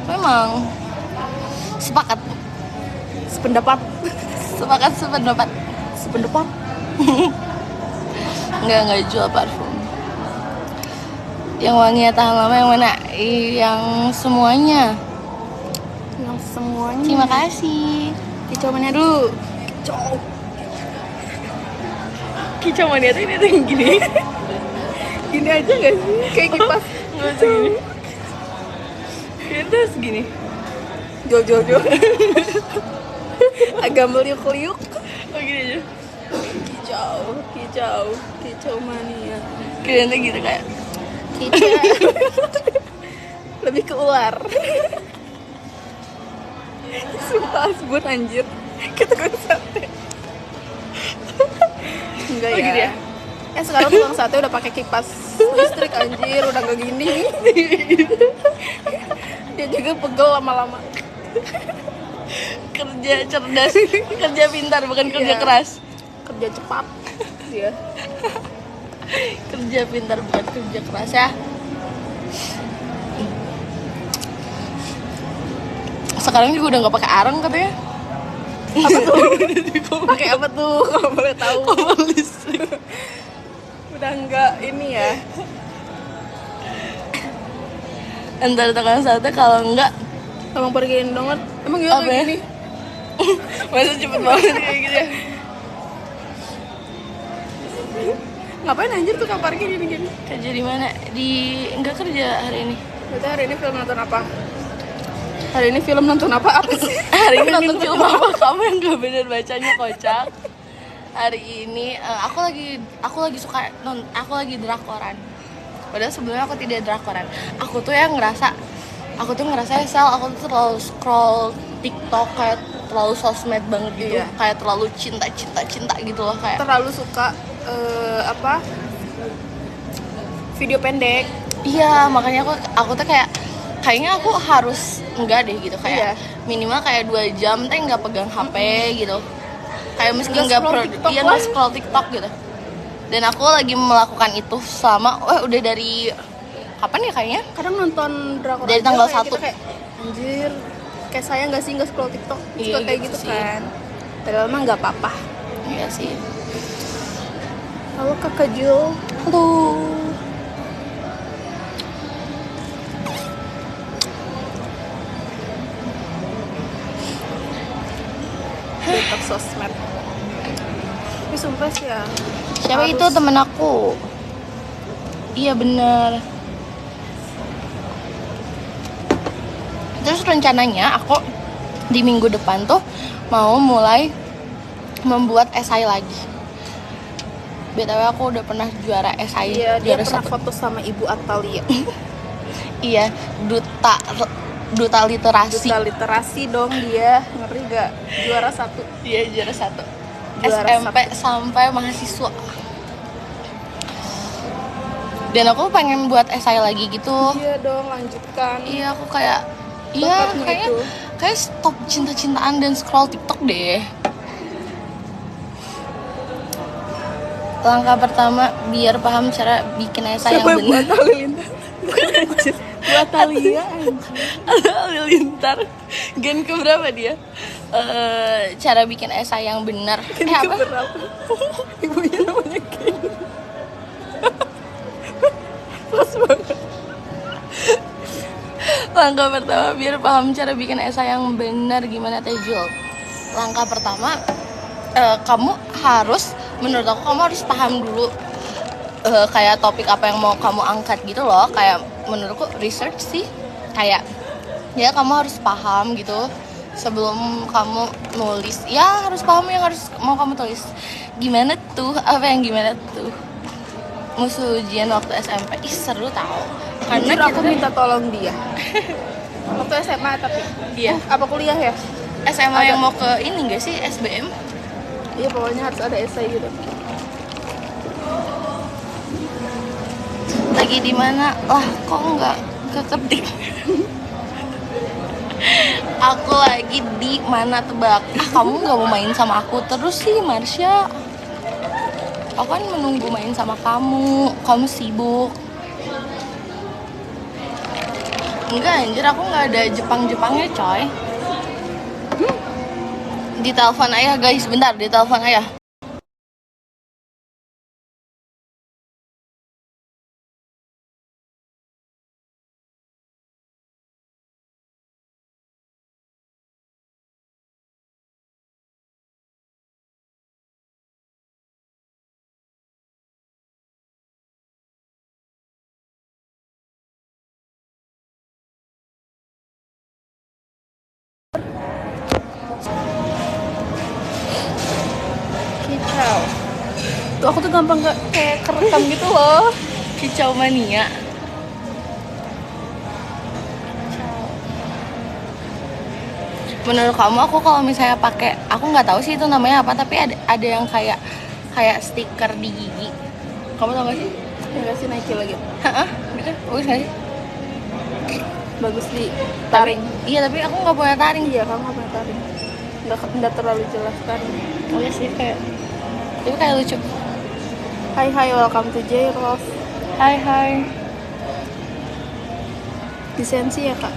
Speaker 1: Memang. Sepakat.
Speaker 2: Sependapat.
Speaker 1: Sependapat.
Speaker 2: Sependapat.
Speaker 1: Enggak jual parfum. Yang wanginya tahan lama yang mana? Yang semuanya.
Speaker 2: Yang semuanya.
Speaker 1: Terima kasih.
Speaker 2: Kicau mania dulu. Kicau.
Speaker 1: Kicau mania tuh ini tuh yang gini.
Speaker 2: Gini aja gak sih? Kayak kipas
Speaker 1: Nggak segini. Kita segini.
Speaker 2: Jo. Agak meliuk-liuk.
Speaker 1: Oh gini aja.
Speaker 2: Kicau mania.
Speaker 1: Kayaknya gitu kayak.
Speaker 2: Kicau. Lebih ke ular. Sumpah sebut anjir. Kita tukang sate. Enggak
Speaker 1: Oh,
Speaker 2: ya.
Speaker 1: gitu ya?
Speaker 2: Sekarang tukang sate udah pakai kipas listrik anjir, udah gak gini. Dia juga pegel lama-lama.
Speaker 1: Kerja cerdas, kerja pintar bukan kerja
Speaker 2: Iya.
Speaker 1: keras.
Speaker 2: Kerja cepat dia.
Speaker 1: Kerja pintar bukan kerja keras ya. Sekarang juga udah nggak pakai arang katanya.
Speaker 2: Apa tuh? Pakai apa tuh? Kalau boleh tahu.
Speaker 1: Kompor listrik.
Speaker 2: Udah enggak ini ya.
Speaker 1: Entar tukang sate kalau enggak
Speaker 2: Emang pergiin banget. Emang gila
Speaker 1: apa
Speaker 2: kayak
Speaker 1: ya?
Speaker 2: gini?
Speaker 1: Masa cepet banget kayak gitu ya.
Speaker 2: Ngapain anjir tukang parkir gini-gini?
Speaker 1: Kerja di mana? Di enggak kerja hari ini.
Speaker 2: Berarti hari ini film nonton apa? Hari ini film nonton apa? Apa sih?
Speaker 1: Hari ini nonton film apa? Kamu yang gak bener bacanya, kocak. Hari ini aku lagi suka aku lagi drakoran. Padahal sebelumnya aku tidak drakoran. Aku tuh ngerasa sel, aku tuh terlalu scroll TikTok, kayak terlalu sosmed banget gitu.
Speaker 2: Iya.
Speaker 1: Kayak terlalu cinta gitu loh, kayak
Speaker 2: Terlalu suka video pendek.
Speaker 1: iya, makanya aku tuh kayaknya aku harus enggak deh gitu, kayak
Speaker 2: Iya.
Speaker 1: minimal kayak 2 jam teh nggak pegang HP gitu. Kayak meski
Speaker 2: Nggak
Speaker 1: nggak
Speaker 2: scroll TikTok
Speaker 1: iya
Speaker 2: lah.
Speaker 1: nggak scroll TikTok gitu. Dan aku lagi melakukan itu selama udah dari kapan ya kayaknya?
Speaker 2: Kadang nonton drakor
Speaker 1: Dari
Speaker 2: aja
Speaker 1: tanggal
Speaker 2: kayak
Speaker 1: 1.
Speaker 2: kita kayak anjir, kayak saya nggak sih nggak scroll TikTok.
Speaker 1: Iya,
Speaker 2: Suka kayak
Speaker 1: gitu
Speaker 2: gitu
Speaker 1: sih.
Speaker 2: kan. Padahal mah nggak apa-apa.
Speaker 1: Iya sih.
Speaker 2: Halo Kakak Jul.
Speaker 1: Halo.
Speaker 2: Detok sosmed. Tapi sumpah sih ya.
Speaker 1: Siapa
Speaker 2: harus-
Speaker 1: itu temen aku? Iya bener. Terus rencananya aku di minggu depan tuh mau mulai membuat esai lagi. BTW aku udah pernah juara esai,
Speaker 2: Iya, dia
Speaker 1: juara
Speaker 2: pernah
Speaker 1: 1.
Speaker 2: foto sama Ibu Atalia.
Speaker 1: Iya, duta literasi.
Speaker 2: Duta literasi dong dia, ngeri gak? Juara 1.
Speaker 1: Iya, juara 1.
Speaker 2: Juara
Speaker 1: SMP sampai mahasiswa. Dan aku pengen buat esai lagi gitu.
Speaker 2: Iya dong, lanjutkan.
Speaker 1: Iya, aku kayak
Speaker 2: Bakatmu
Speaker 1: kayaknya
Speaker 2: itu.
Speaker 1: kayak stop cinta-cintaan dan scroll TikTok deh. Langkah pertama biar paham cara bikin esai
Speaker 2: Siapa
Speaker 1: yang
Speaker 2: yang buat
Speaker 1: benar.
Speaker 2: Halilintar? Bukan anjir. Buat Talia anjir.
Speaker 1: Halilintar. Gen keberapa dia? Cara bikin esai yang benar. Apa?
Speaker 2: Keberapa? Ibunya namanya Ken. Pas banget.
Speaker 1: Langkah pertama biar paham cara bikin esai yang benar gimana Teh Jul? Langkah pertama kamu harus, menurut aku kamu harus paham dulu kayak topik apa yang mau kamu angkat gitu loh. Kayak menurutku research sih, kayak ya kamu harus paham gitu sebelum kamu nulis. Ya harus paham yang harus mau kamu tulis. Gimana tuh? Apa yang gimana tuh? Musuh ujian waktu SMP. Ih seru tau.
Speaker 2: Karena
Speaker 1: Karena
Speaker 2: aku minta tolong dia. Waktu SMA tapi.
Speaker 1: Iya.
Speaker 2: Apa kuliah ya?
Speaker 1: SMA
Speaker 2: Ada.
Speaker 1: yang mau ke ini gak sih, SBM?
Speaker 2: Iya pokoknya harus ada esai gitu.
Speaker 1: Lagi di mana? Lah, kok nggak keketik? Aku lagi di mana, tebak? Kamu nggak mau main sama aku terus sih, Marsha? Aku kan menunggu main sama kamu. Kamu sibuk. Enggak anjir, aku nggak ada Jepang-Jepangnya coy. Di telepon ayah guys, bentar, di telepon ayah.
Speaker 2: Aku tuh gampang kayak kerekam gitu loh.
Speaker 1: Kicau mania. Menurut kamu aku kalau misalnya pakai, aku nggak tahu sih itu namanya apa, tapi ada yang kayak stiker di gigi. Kamu tau gak sih?
Speaker 2: Ya nggak sih, Nike lagi.
Speaker 1: Hah? Gitu? Bagus gak sih?
Speaker 2: Bagus di taring.
Speaker 1: Iya, tapi aku nggak punya taring.
Speaker 2: Iya, kamu nggak punya taring. Nggak terlalu jelas taring.
Speaker 1: Oh iya sih, itu kayak lucu.
Speaker 2: Hai, welcome to J-Rose.
Speaker 1: Hai.
Speaker 2: Lisensi ya, Kak?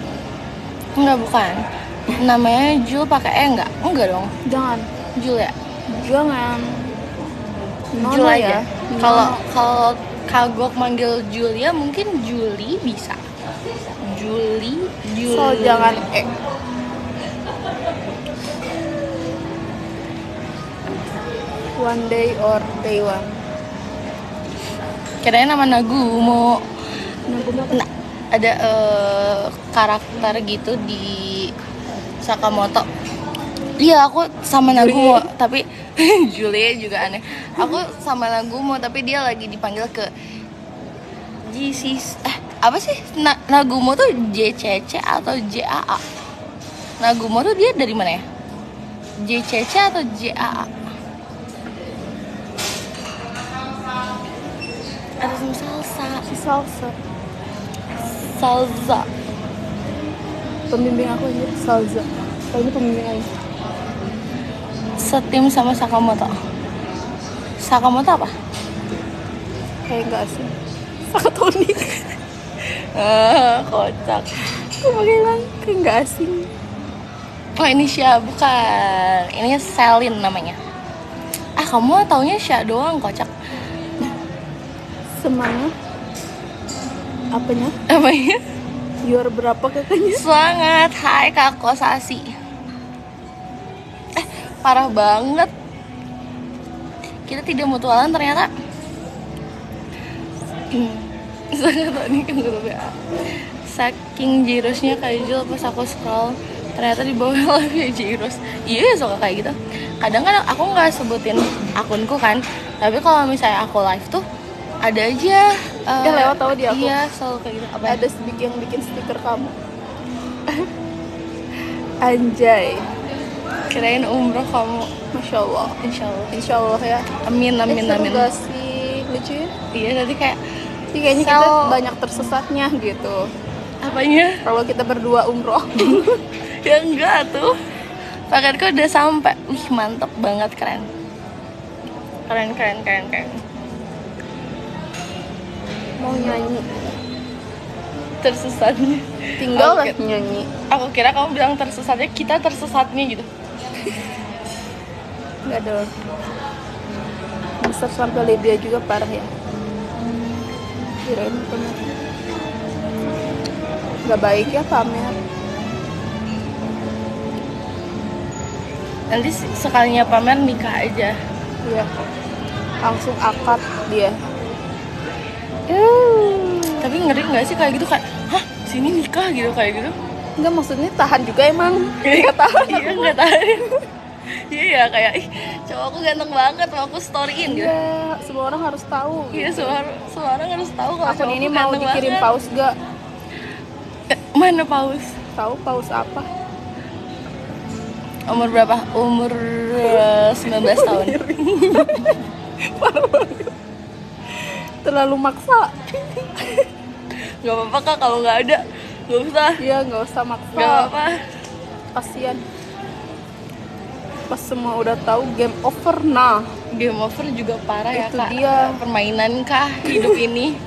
Speaker 1: Enggak, bukan. Namanya Jul pakai enggak dong.
Speaker 2: Jangan.
Speaker 1: Jul ya?
Speaker 2: Jangan.
Speaker 1: Jul
Speaker 2: Nono
Speaker 1: aja.
Speaker 2: ya.
Speaker 1: Kalau kagok manggil Julia mungkin Juli bisa. Juli.
Speaker 2: So jangan one day or day one.
Speaker 1: Kirain nama Nagumo.
Speaker 2: Nagumo
Speaker 1: Nah, ada karakter gitu di Sakamoto. Iya, aku sama Nagumo, tapi Julia juga aneh. Aku sama Nagumo, tapi dia lagi dipanggil ke GC. Apa sih? Nagumo tuh JCC atau JAA? Nagumo tuh dia dari mana ya? JCC atau JAA? Ada sama salsa.
Speaker 2: Pembimbing aku aja, Salza. Kalau ini pembimbing aku.
Speaker 1: Setim sama Sakamoto. Sakamoto apa?
Speaker 2: Kayak enggak sih. Sakatonik.
Speaker 1: Kocak.
Speaker 2: Aku mau bilang kayak enggak asing.
Speaker 1: Oh, ini Sya, bukan. Ini Selin namanya. Kamu taunya Sya doang, kocak.
Speaker 2: Semangat. Apanya?
Speaker 1: Namanya?
Speaker 2: Yuar berapa kakaknya?
Speaker 1: Semangat. Hai Kak Kosasi. Parah banget. Kita tidak mutualan ternyata. Sangat tadi kan grup ya. Saking jirosnya kayak Jul, pas aku scroll ternyata di bawah live ya Jiros. Iya, suka kayak gitu. Kadang kan aku nggak sebutin akunku kan, tapi kalau misalnya aku live tuh ada aja
Speaker 2: Dia lewat tahu di aku.
Speaker 1: Iya, selalu kayak gitu. Apa ya?
Speaker 2: Ada yang bikin stiker kamu. Anjay.
Speaker 1: Kirain umroh kamu.
Speaker 2: Masya Allah.
Speaker 1: Insya Allah
Speaker 2: ya.
Speaker 1: Amin.
Speaker 2: Seru gak sih? Lucu ya?
Speaker 1: Iya, nanti kayak
Speaker 2: kayaknya kita banyak tersesatnya gitu.
Speaker 1: apanya?
Speaker 2: Kalau kita berdua umroh.
Speaker 1: Ya enggak tuh, paketku udah sampai. Mantep banget, keren.
Speaker 2: Mau nyanyi,
Speaker 1: Tersesatnya
Speaker 2: tinggal lah nyanyi.
Speaker 1: Aku kira kamu bilang tersesatnya, kita tersesatnya gitu.
Speaker 2: Nggak ada. Besar sampai Libya juga parah ya. Kirain bener. Nggak baik ya pamer.
Speaker 1: Nanti sekalinya pamer nikah aja.
Speaker 2: Iya. Langsung akad dia.
Speaker 1: Tapi ngeri nggak sih kayak gitu, kayak hah sini nikah gitu, kayak gitu?
Speaker 2: Enggak, maksudnya tahan juga emang. Nggak tahan.
Speaker 1: Iya, nggak tahan. Iya, kayak ih cowok aku ganteng banget, mau aku storyin gitu.
Speaker 2: Iya, semua orang harus tahu.
Speaker 1: Iya, semua orang harus tahu kalau
Speaker 2: Akun
Speaker 1: cowok
Speaker 2: ini
Speaker 1: aku
Speaker 2: mau
Speaker 1: ganteng
Speaker 2: dikirim
Speaker 1: banget.
Speaker 2: paus gak?
Speaker 1: Mana paus?
Speaker 2: Tahu paus apa?
Speaker 1: Umur berapa? Umur 19 tahun.
Speaker 2: Parah banget. Terlalu maksa.
Speaker 1: Gak apa-apa Kak, kalau nggak ada nggak usah.
Speaker 2: Iya, nggak usah maksa.
Speaker 1: Gak apa-apa.
Speaker 2: Kasian. Pas semua udah tahu game over, nah
Speaker 1: Game over juga parah ya
Speaker 2: itu
Speaker 1: Kak.
Speaker 2: dia.
Speaker 1: Permainan kah hidup ini?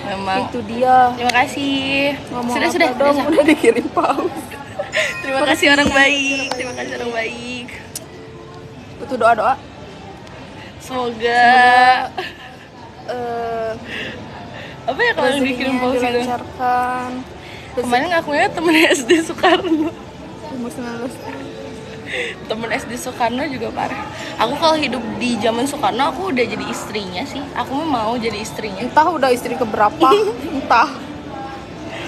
Speaker 1: Memang.
Speaker 2: Itu dia.
Speaker 1: Terima kasih.
Speaker 2: Ngomong
Speaker 1: Sudah.
Speaker 2: apa dong, udah dikirim paus.
Speaker 1: Terima kasih orang baik.
Speaker 2: Itu doa-doa.
Speaker 1: Semoga apa ya kalau yang dikirim paus gitu?
Speaker 2: dilancarkan.
Speaker 1: Kemarin ngakunya temen SD Soekarno.
Speaker 2: Umur 19.
Speaker 1: Temen SD Soekarno juga parah. Aku kalau hidup di zaman Soekarno aku udah jadi istrinya sih. Aku mau jadi istrinya.
Speaker 2: Entah udah istri keberapa. Entah.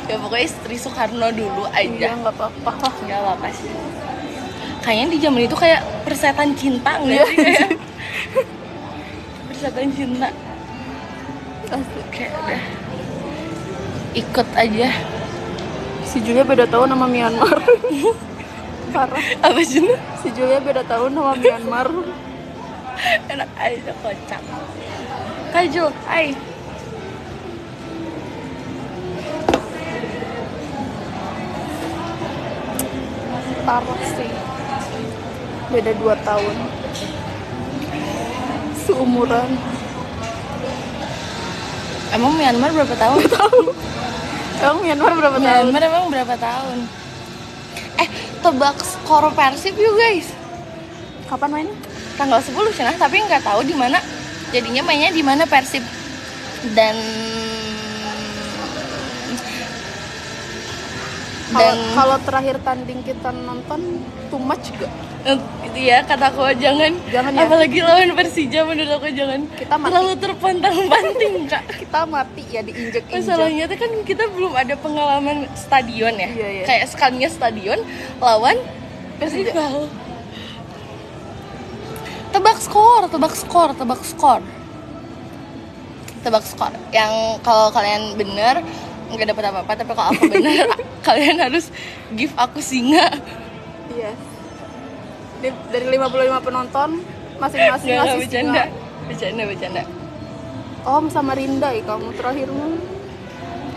Speaker 1: Ya pokoknya istri Soekarno dulu aja.
Speaker 2: Iya, nggak apa-apa.
Speaker 1: Gak apa-apa sih. Kayaknya di zaman itu kayak persetan cinta nggak sih? Kayak Persatuan Cinta.
Speaker 2: Asli.
Speaker 1: Kayak udah ikut aja.
Speaker 2: Si Julia beda tahun sama Myanmar. Parah.
Speaker 1: Apa sih?
Speaker 2: Si Julia beda tahun sama Myanmar.
Speaker 1: Enak aja, kocak. Kaju, hai.
Speaker 2: Parah sih. Beda 2 tahun. Seumuran.
Speaker 1: Emang Myanmar berapa tahun?
Speaker 2: Emang Myanmar berapa tahun?
Speaker 1: Myanmar emang berapa tahun? Tebak skor Persib yuk guys.
Speaker 2: Kapan mainnya?
Speaker 1: Tanggal 10 Cina, tapi nggak tahu di mana. Jadinya mainnya di mana Persib. Dan
Speaker 2: Kalau terakhir tanding kita nonton too much gak?
Speaker 1: itu ya kataku jangan
Speaker 2: ya.
Speaker 1: Apalagi lawan Persija, menurut aku jangan.
Speaker 2: Kita mati.
Speaker 1: Terlalu terpantang-panting kak.
Speaker 2: Kita mati ya, diinjek-injek.
Speaker 1: Masalahnya tuh kan kita belum ada pengalaman stadion ya.
Speaker 2: Iya.
Speaker 1: Kayak sekalinya stadion lawan
Speaker 2: Persija.
Speaker 1: rival. Tebak skor. Yang kalau kalian bener nggak dapat apa-apa, tapi kalau aku bener kalian harus give aku singa.
Speaker 2: Iya. Dari 55 penonton masing-masing
Speaker 1: Nggak
Speaker 2: ngasih
Speaker 1: bercanda.
Speaker 2: singa.
Speaker 1: Bercanda.
Speaker 2: Om sama Rinda ya kamu terakhir mah.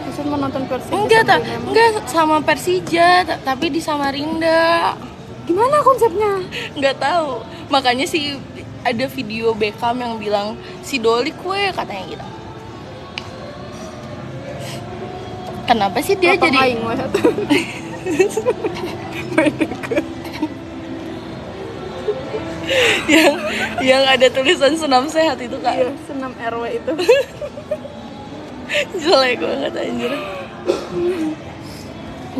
Speaker 2: Bisa menonton Persija.
Speaker 1: Enggak sama Persija, tapi di Samarinda.
Speaker 2: Gimana konsepnya?
Speaker 1: Nggak tahu. Makanya sih ada video Beckham yang bilang si Doli kue, katanya gitu. Kenapa sih dia
Speaker 2: Lapang
Speaker 1: jadi
Speaker 2: aing mah. Main deket.
Speaker 1: yang ada tulisan senam sehat itu kak?
Speaker 2: Iya, senam RW itu.
Speaker 1: Jelek banget anjir.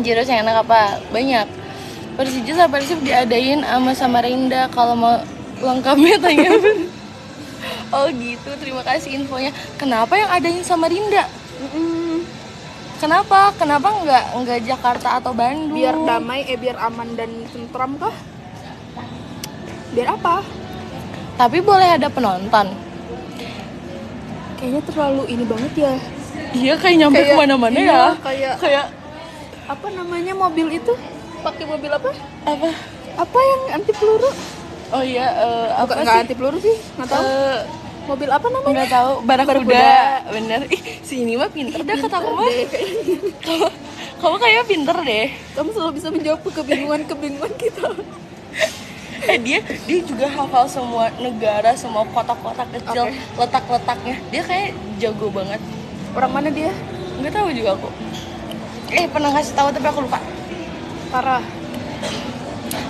Speaker 1: Jiro yang enak apa? Banyak. Persija sama Persib diadain sama Samarinda. Kalau mau lengkapnya tanya. Oh gitu, terima kasih infonya. Kenapa yang adain Samarinda? Kenapa nggak Jakarta atau Bandung?
Speaker 2: Biar damai, biar aman dan tentram kah? Biar apa?
Speaker 1: Tapi boleh ada penonton.
Speaker 2: Kayaknya terlalu ini banget ya.
Speaker 1: Iya kayak nyampe kemana-mana
Speaker 2: iya,
Speaker 1: ya.
Speaker 2: Kayak apa namanya mobil itu? Pakai mobil apa?
Speaker 1: Apa?
Speaker 2: Apa yang anti peluru?
Speaker 1: Oh iya, apa
Speaker 2: Nggak
Speaker 1: sih?
Speaker 2: anti peluru sih, nggak tahu. Mobil apa namanya?
Speaker 1: Nggak tahu. Barakuda.
Speaker 2: Barakuda.
Speaker 1: Bener. Ih, si ini mah pinter dah kata aku mah.
Speaker 2: Deh, kayaknya.
Speaker 1: Kamu kayaknya pinter deh.
Speaker 2: Kamu selalu bisa menjawab kebingungan kita.
Speaker 1: Dia juga hafal semua negara, semua kota-kota kecil,
Speaker 2: Oke.
Speaker 1: letak-letaknya. Dia kayak jago banget.
Speaker 2: Orang mana dia?
Speaker 1: Nggak tahu juga aku. Pernah kasih tahu tapi aku lupa.
Speaker 2: Parah.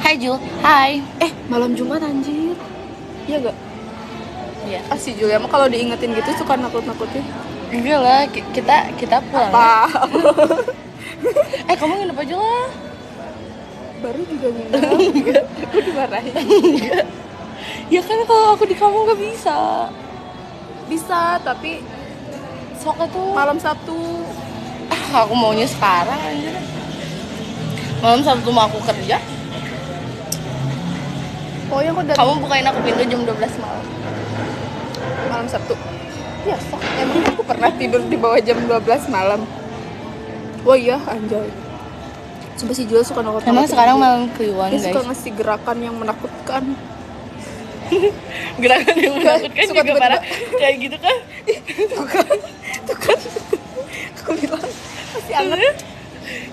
Speaker 1: Hai Jul, hai.
Speaker 2: Malam Jumat anjir. Iya gak?
Speaker 1: Iya.
Speaker 2: Si Julia mah kalau diingetin gitu suka nakut-nakutin.
Speaker 1: Enggak lah, kita pulang.
Speaker 2: Apa?
Speaker 1: Kamu nginep aja lah.
Speaker 2: Baru juga nginep. Aku dimarahin.
Speaker 1: Enggak. Ya kan kalau aku di kamu nggak bisa.
Speaker 2: Bisa, tapi
Speaker 1: Sok tuh.
Speaker 2: malam Sabtu.
Speaker 1: Aku maunya sekarang aja. Malam Sabtu mau aku kerja.
Speaker 2: Oh yang udah
Speaker 1: Kamu bukain aku pintu jam 12 malam.
Speaker 2: malam Sabtu. Biasa. Emang aku pernah tidur di bawah jam 12 malam. Oh iya, anjay. Sumpah si Julia suka nakut-nakutin.
Speaker 1: Emang sekarang malam Kliwon
Speaker 2: dia suka
Speaker 1: guys.
Speaker 2: ngasih gerakan yang menakutkan.
Speaker 1: Gerakan yang menakutkan
Speaker 2: Suka
Speaker 1: juga
Speaker 2: tiba-tiba.
Speaker 1: parah. Kayak gitu kan?
Speaker 2: Tuh kan. Aku bilang masih anget.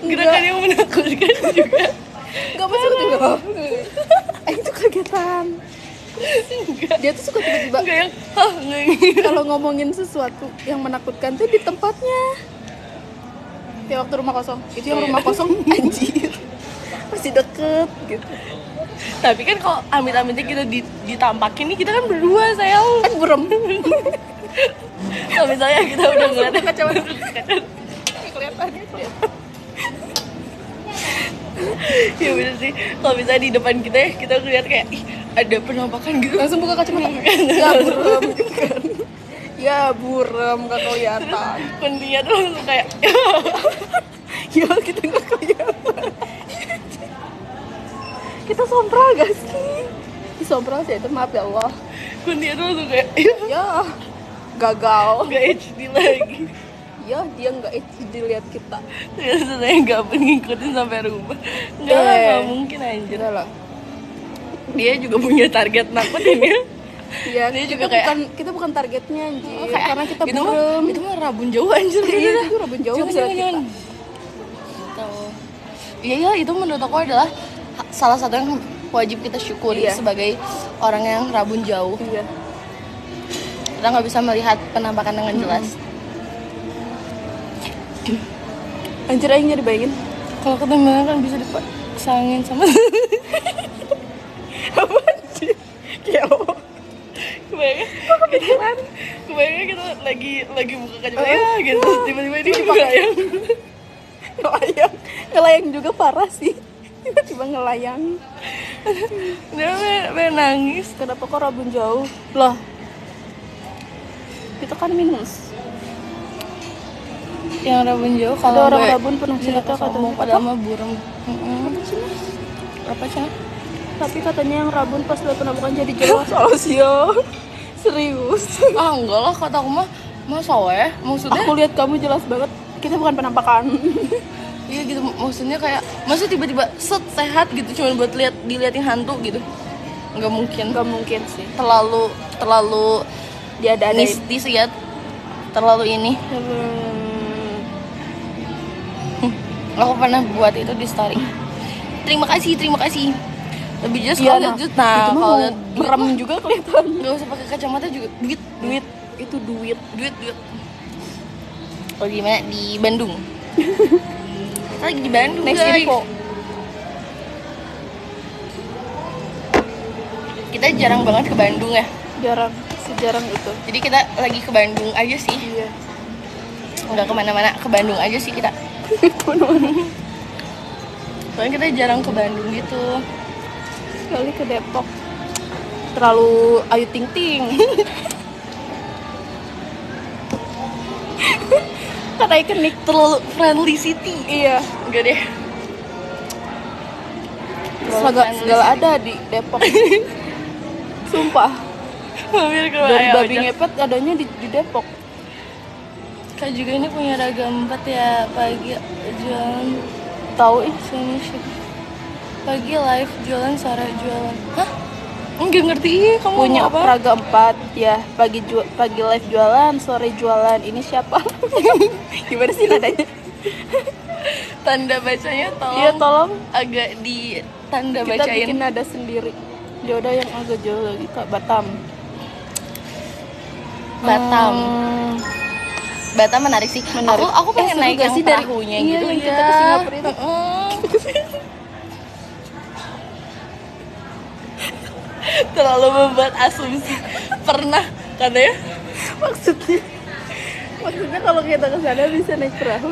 Speaker 1: Gerakan yang menakutkan juga.
Speaker 2: Enggak masuk tiba-tiba. Itu kagetan. Dia tuh suka tiba-tiba
Speaker 1: Enggak yang enggak gitu.
Speaker 2: kalau ngomongin sesuatu yang menakutkan tuh di tempatnya. Kayak waktu rumah kosong. Itu yang rumah kosong anjir. Masih deket gitu.
Speaker 1: Tapi kan kalau amit-amitnya kita ditampakin nih, kita kan berdua sayang.
Speaker 2: Kan burem.
Speaker 1: Kalau misalnya kita udah ngeliat
Speaker 2: Kacauan. Kelihatan.
Speaker 1: Ya bener sih, kalau misalnya di depan kita ya, kita ngeliat kayak ih, ada penampakan gitu.
Speaker 2: Langsung buka kacamata. Ya burem gitu kan. Ya burem gak kelihatan.
Speaker 1: Pentingnya tuh langsung kayak
Speaker 2: Ya kita gak kelihatan. Kita sompral gak sih? Di sompral sih itu, maaf ya Allah.
Speaker 1: Kuntinya tuh langsung kayak
Speaker 2: Ya, gagal.
Speaker 1: nggak HD lagi.
Speaker 2: Ya, dia nggak HD lihat kita.
Speaker 1: Saya nggak ngikutin sampai rumah. Nggak mungkin anjir.
Speaker 2: Udah lah.
Speaker 1: Dia juga punya target nakutin ya.
Speaker 2: Iya,
Speaker 1: Dia
Speaker 2: kita
Speaker 1: juga kayak
Speaker 2: kita bukan targetnya anjir.
Speaker 1: kayak,
Speaker 2: Karena kita
Speaker 1: itu
Speaker 2: burem.
Speaker 1: itu mah rabun jauh anjir.
Speaker 2: Iya, itu rabun jauh bisa lihat kita.
Speaker 1: Jangan. Iya, itu menurut aku adalah salah satu yang wajib kita syukuri
Speaker 2: Iya.
Speaker 1: sebagai orang yang rabun jauh.
Speaker 2: Iya.
Speaker 1: Kita nggak bisa melihat penampakan dengan jelas.
Speaker 2: Anjir aing nyari bayangin.
Speaker 1: Kalau ketembakan kan bisa dipasangin sama
Speaker 2: Apa sih? Keo.
Speaker 1: kebayangnya kita lagi buka kaca ya gitu, terus tiba-tiba ini ngelayang.
Speaker 2: Ngelayang juga parah sih. Tiba-tiba ngelayang.
Speaker 1: Dia pengen nangis.
Speaker 2: Kenapa kok rabun jauh? Lah. Itu kan minus.
Speaker 1: Yang rabun jauh
Speaker 2: Ada
Speaker 1: kalau
Speaker 2: orang
Speaker 1: gue
Speaker 2: rabun pernah cerita
Speaker 1: sombong
Speaker 2: katanya.
Speaker 1: padahal mah burem. Apa sih?
Speaker 2: Tapi katanya yang rabun pas lihat penampakan jadi jelas. Oh sio. Serius.
Speaker 1: Ah enggak lah, kata aku mah masa weh, maksudnya
Speaker 2: Aku lihat kamu jelas banget. Kita bukan penampakan.
Speaker 1: iya gitu, maksudnya kayak masa tiba-tiba set sehat gitu cuma buat diliatin hantu gitu. Nggak mungkin.
Speaker 2: Gak mungkin sih.
Speaker 1: Terlalu
Speaker 2: Dia ada
Speaker 1: mistis ya. Terlalu ini. Aku pernah buat itu di story. Terima kasih. Lebih jelas kalau lihat duit. Nah,
Speaker 2: itu mah
Speaker 1: kalau
Speaker 2: mau
Speaker 1: lihat
Speaker 2: merem juga kelihatan.
Speaker 1: nggak usah pakai kacamata juga. Duit.
Speaker 2: Itu duit.
Speaker 1: Oh gimana di Bandung? Kita lagi di Bandung
Speaker 2: Next
Speaker 1: guys.
Speaker 2: info.
Speaker 1: Kita jarang banget ke Bandung ya.
Speaker 2: Sejarang itu.
Speaker 1: Jadi kita lagi ke Bandung aja sih.
Speaker 2: Iya.
Speaker 1: Nggak kemana-mana, ke Bandung aja sih kita. Soalnya kita jarang ke Bandung gitu.
Speaker 2: Sekali ke Depok. Terlalu Ayu Ting Ting. Kan ikonik.
Speaker 1: Terlalu friendly city.
Speaker 2: Iya.
Speaker 1: Enggak deh.
Speaker 2: Segala ada di Depok. Sumpah.
Speaker 1: Hampir ke
Speaker 2: Dari
Speaker 1: Ayah
Speaker 2: babi
Speaker 1: Ojek.
Speaker 2: ngepet adanya di Depok.
Speaker 1: Kak juga ini punya ragam 4 ya. Pagi jualan,
Speaker 2: Tahu
Speaker 1: sini sih. Pagi live jualan, sore jualan. Hah? Enggak ngerti kamu
Speaker 2: punya
Speaker 1: ngomong apa?
Speaker 2: Praga 4 ya. Pagi live jualan, sore jualan. Ini siapa? Gimana sih nadanya?
Speaker 1: Tanda bacanya tolong.
Speaker 2: Iya, tolong.
Speaker 1: Agak di tanda
Speaker 2: Kita
Speaker 1: bacain.
Speaker 2: bikin nada sendiri. Dia udah yang agak jauh lagi ke Batam.
Speaker 1: Batam menarik sih.
Speaker 2: Menarik.
Speaker 1: Aku pengen
Speaker 2: seru
Speaker 1: naik
Speaker 2: gak
Speaker 1: yang
Speaker 2: sih dari
Speaker 1: perahunya
Speaker 2: iya,
Speaker 1: gitu
Speaker 2: yang
Speaker 1: ya.
Speaker 2: kita ke Singapura itu.
Speaker 1: Terlalu membuat asumsi. Pernah katanya?
Speaker 2: Maksudnya kalau kita ke sana bisa naik perahu.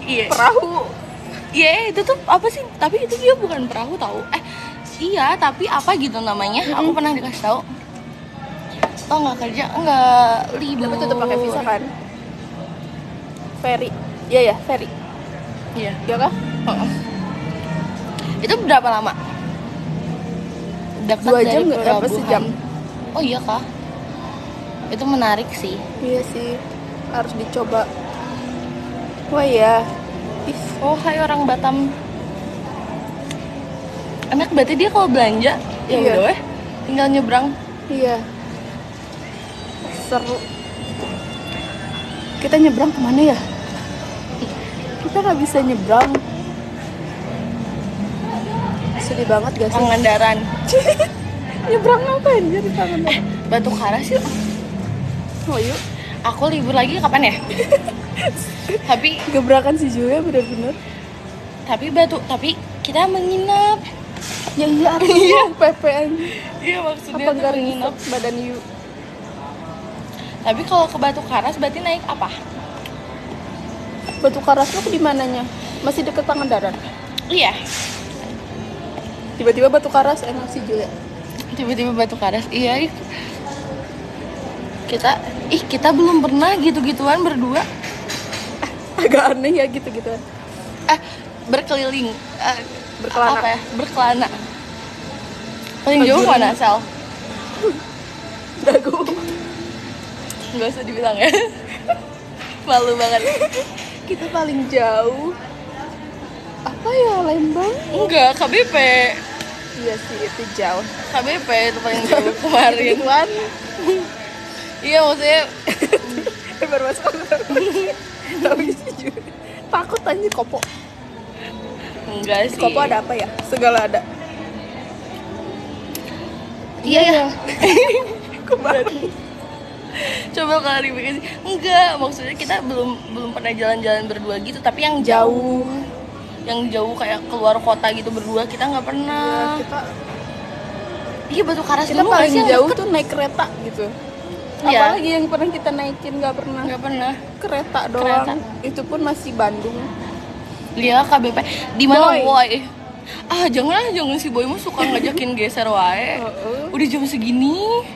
Speaker 1: Iya.
Speaker 2: Perahu.
Speaker 1: Iya, itu tuh apa sih? Tapi itu dia bukan perahu tahu. Iya, tapi apa gitu namanya? Aku pernah dikasih tahu. Oh, nggak kerja, nggak libur.
Speaker 2: Tapi tetap pakai visa kan? Ferry. Iya ya, ferry.
Speaker 1: Iya.
Speaker 2: Ya kah?
Speaker 1: Itu berapa lama? Dekat
Speaker 2: 2 jam
Speaker 1: dari
Speaker 2: nggak? Apa
Speaker 1: pelabuhan.
Speaker 2: sejam?
Speaker 1: Oh iya kah? Itu menarik sih.
Speaker 2: Iya sih. Harus dicoba. Wah ya.
Speaker 1: Oh hai orang Batam. Enak berarti dia kalau belanja ya
Speaker 2: Iya.
Speaker 1: udah weh, tinggal nyebrang.
Speaker 2: Iya. Seru. Kita nyebrang kemana ya? Kita nggak bisa nyebrang. Sedih banget gak sih?
Speaker 1: Pangandaran.
Speaker 2: Nyebrang apa anjir di Pangandaran?
Speaker 1: Batu Karas yuk.
Speaker 2: Oh yuk.
Speaker 1: Aku libur lagi kapan ya? tapi
Speaker 2: Gebrakan si Julia bener-bener.
Speaker 1: tapi kita menginap.
Speaker 2: Ya iya artinya PP aja.
Speaker 1: Iya maksudnya
Speaker 2: Apa
Speaker 1: tuh
Speaker 2: nggak
Speaker 1: menginap.
Speaker 2: riset badan you?
Speaker 1: Tapi kalau ke Batu Karas berarti naik apa?
Speaker 2: Batu Karas lu di mananya? Masih deket Pangandaran.
Speaker 1: Iya.
Speaker 2: Tiba-tiba Batu Karas emang si Julia.
Speaker 1: Tiba-tiba Batu Karas. Iya. Kita belum pernah gitu-gituan berdua.
Speaker 2: Agak aneh ya gitu-gitu.
Speaker 1: Berkeliling.
Speaker 2: Berkelana.
Speaker 1: Apa ya? Berkelana. Paling
Speaker 2: Ke
Speaker 1: jauh
Speaker 2: Jurang.
Speaker 1: mana Sel?
Speaker 2: Dagu.
Speaker 1: Nggak usah dibilang ya. Malu banget.
Speaker 2: Kita paling jauh. Apa ya, Lembang?
Speaker 1: Enggak, KBP.
Speaker 2: Iya sih, itu jauh.
Speaker 1: KBP itu paling jauh kemarin.
Speaker 2: Gituan.
Speaker 1: Iya maksudnya
Speaker 2: Baru masuk. Tapi jujur. Takut anjir Kopo.
Speaker 1: enggak sih.
Speaker 2: Kopo ada apa ya? Segala ada.
Speaker 1: Iya ya.
Speaker 2: Kemarin.
Speaker 1: Coba klarifikasi. Enggak, maksudnya kita belum pernah jalan-jalan berdua gitu, tapi yang jauh. Yang jauh kayak keluar kota gitu berdua kita nggak pernah.
Speaker 2: Kita
Speaker 1: Iya Batu Karas
Speaker 2: kita
Speaker 1: dulu nggak
Speaker 2: paling
Speaker 1: sih yang
Speaker 2: jauh
Speaker 1: deket?
Speaker 2: tuh naik kereta gitu.
Speaker 1: Iya.
Speaker 2: Apalagi yang pernah kita naikin nggak pernah.
Speaker 1: Nggak pernah.
Speaker 2: Kereta doang.
Speaker 1: Kereta.
Speaker 2: Itu pun masih Bandung.
Speaker 1: Iya KBP. Di mana
Speaker 2: Boy.
Speaker 1: Boy? Ah jangan si Boy mah suka ngajakin geser wae. Udah jam segini.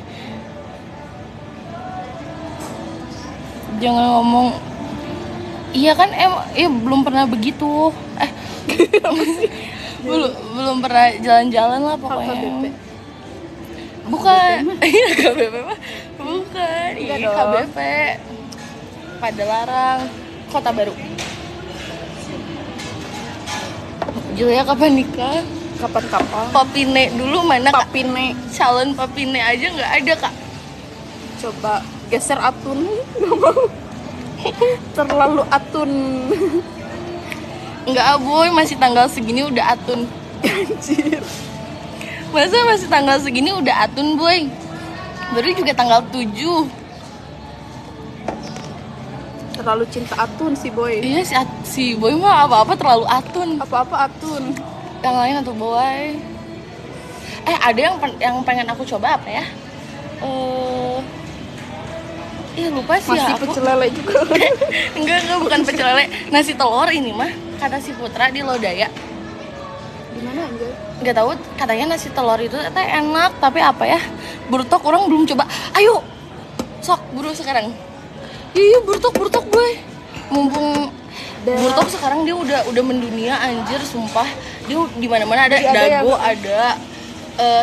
Speaker 1: Jangan ngomong. Iya kan belum pernah begitu. belum pernah jalan-jalan lah pokoknya.
Speaker 2: KBP.
Speaker 1: Bukan. Iya KBP mah. Bukan. Iya
Speaker 2: Iya dong.
Speaker 1: KBP. Padalarang, Kota Baru. Julia kapan nikah?
Speaker 2: Kapan-kapan.
Speaker 1: Papine dulu mana Kak?
Speaker 2: Papine.
Speaker 1: Calon papine aja nggak ada Kak.
Speaker 2: Coba geser Atun. Nggak mau. Terlalu Atun.
Speaker 1: Nggak Boy, masih tanggal segini udah atun.
Speaker 2: Anjir.
Speaker 1: Masa masih tanggal segini udah atun Boy? Baru juga tanggal 7.
Speaker 2: Terlalu cinta Atun si Boy.
Speaker 1: Iya si Boy mah apa-apa terlalu atun.
Speaker 2: Apa-apa Atun.
Speaker 1: Yang lain atau Boy. Ada yang pengen aku coba apa ya? Lupa sih
Speaker 2: Masih
Speaker 1: ya aku.
Speaker 2: pecel lele juga.
Speaker 1: Enggak bukan pecel lele. Nasi telur ini mah kata si Putra di Lodaya.
Speaker 2: Di mana anjir?
Speaker 1: Nggak tahu, katanya nasi telur itu teh enak, tapi apa ya? Burtok orang belum coba. Ayo. Sok buru sekarang. Iya, burtok Boy. Mumpung burtok sekarang dia udah mendunia anjir, sumpah. Dia di mana-mana ada,
Speaker 2: Jadi ada
Speaker 1: dago
Speaker 2: yang-
Speaker 1: ada.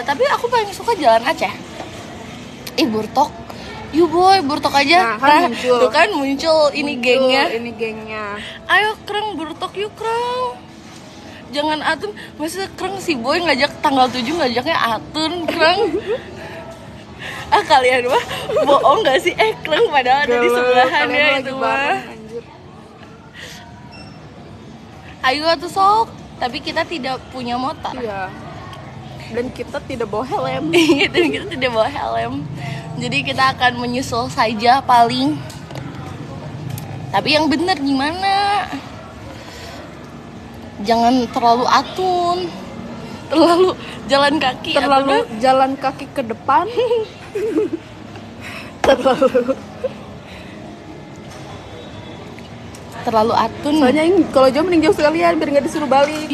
Speaker 1: Tapi aku paling suka Jalan Aceh. Burtok. Yuk Boy, burtok aja.
Speaker 2: Nah, kan muncul.
Speaker 1: Tuh kan muncul ini gengnya.
Speaker 2: Ini gengnya.
Speaker 1: Ayo Kreng, burtok yuk Kreng. Jangan atun, masa Kreng si Boy ngajak tanggal 7 ngajaknya atun Kreng. Kalian mah bohong gak sih? Kreng padahal ada di sebelahan ya itu mah. Ayo atuh sok, tapi kita tidak punya motor.
Speaker 2: Iya. Dan kita tidak bawa helm.
Speaker 1: Dan kita tidak bawa helm. Jadi kita akan menyusul saja paling. Tapi yang bener gimana? Jangan terlalu atun. Terlalu jalan kaki.
Speaker 2: Terlalu jalan kaki ke depan.
Speaker 1: terlalu atun.
Speaker 2: Soalnya kalau jauh mending jauh sekalian biar nggak disuruh balik.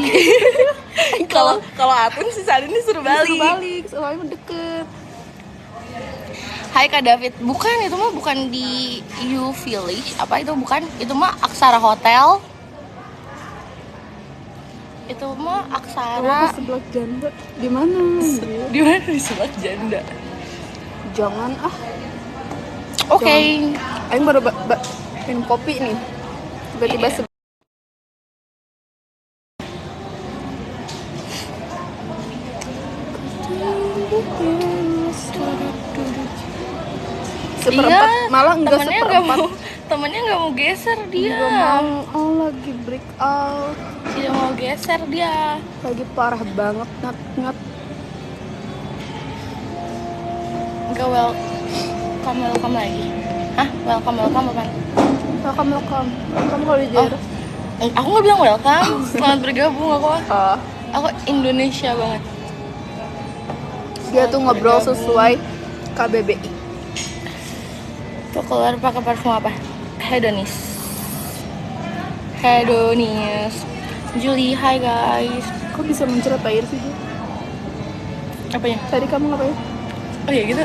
Speaker 1: Kalau atun si Salin disuruh
Speaker 2: Disuruh
Speaker 1: balik.
Speaker 2: balik, soalnya deket.
Speaker 1: Hai Kak David, bukan itu mah bukan di U Village, apa itu bukan? Itu mah Aksara Hotel. Itu mah
Speaker 2: Kamu
Speaker 1: Aksara.
Speaker 2: ke sebelah janda. Di mana?
Speaker 1: Di mana di sebelah janda?
Speaker 2: Jangan ah.
Speaker 1: Oke.
Speaker 2: Aing baru minum kopi nih. Tiba-tiba
Speaker 1: Iya.
Speaker 2: seperempat malah enggak
Speaker 1: temennya
Speaker 2: seperempat.
Speaker 1: temennya nggak mau geser dia.
Speaker 2: Enggak mau. Oh, lagi break out.
Speaker 1: Tidak mau geser dia.
Speaker 2: Lagi parah banget ngat.
Speaker 1: Enggak welcome lagi. Hah? Welcome apa?
Speaker 2: Welcome. Kamu kalau di JR.
Speaker 1: Aku nggak bilang welcome. Selamat bergabung aku.
Speaker 2: Oh,
Speaker 1: Aku Indonesia banget.
Speaker 2: dia tuh ngobrol sesuai KBBI.
Speaker 1: Tuh keluar pakai parfum apa? Hedonis. Julie, hi guys.
Speaker 2: Kok bisa mencret air sih, Ju?
Speaker 1: Apanya?
Speaker 2: Tadi kamu ngapain?
Speaker 1: Oh ya gitu.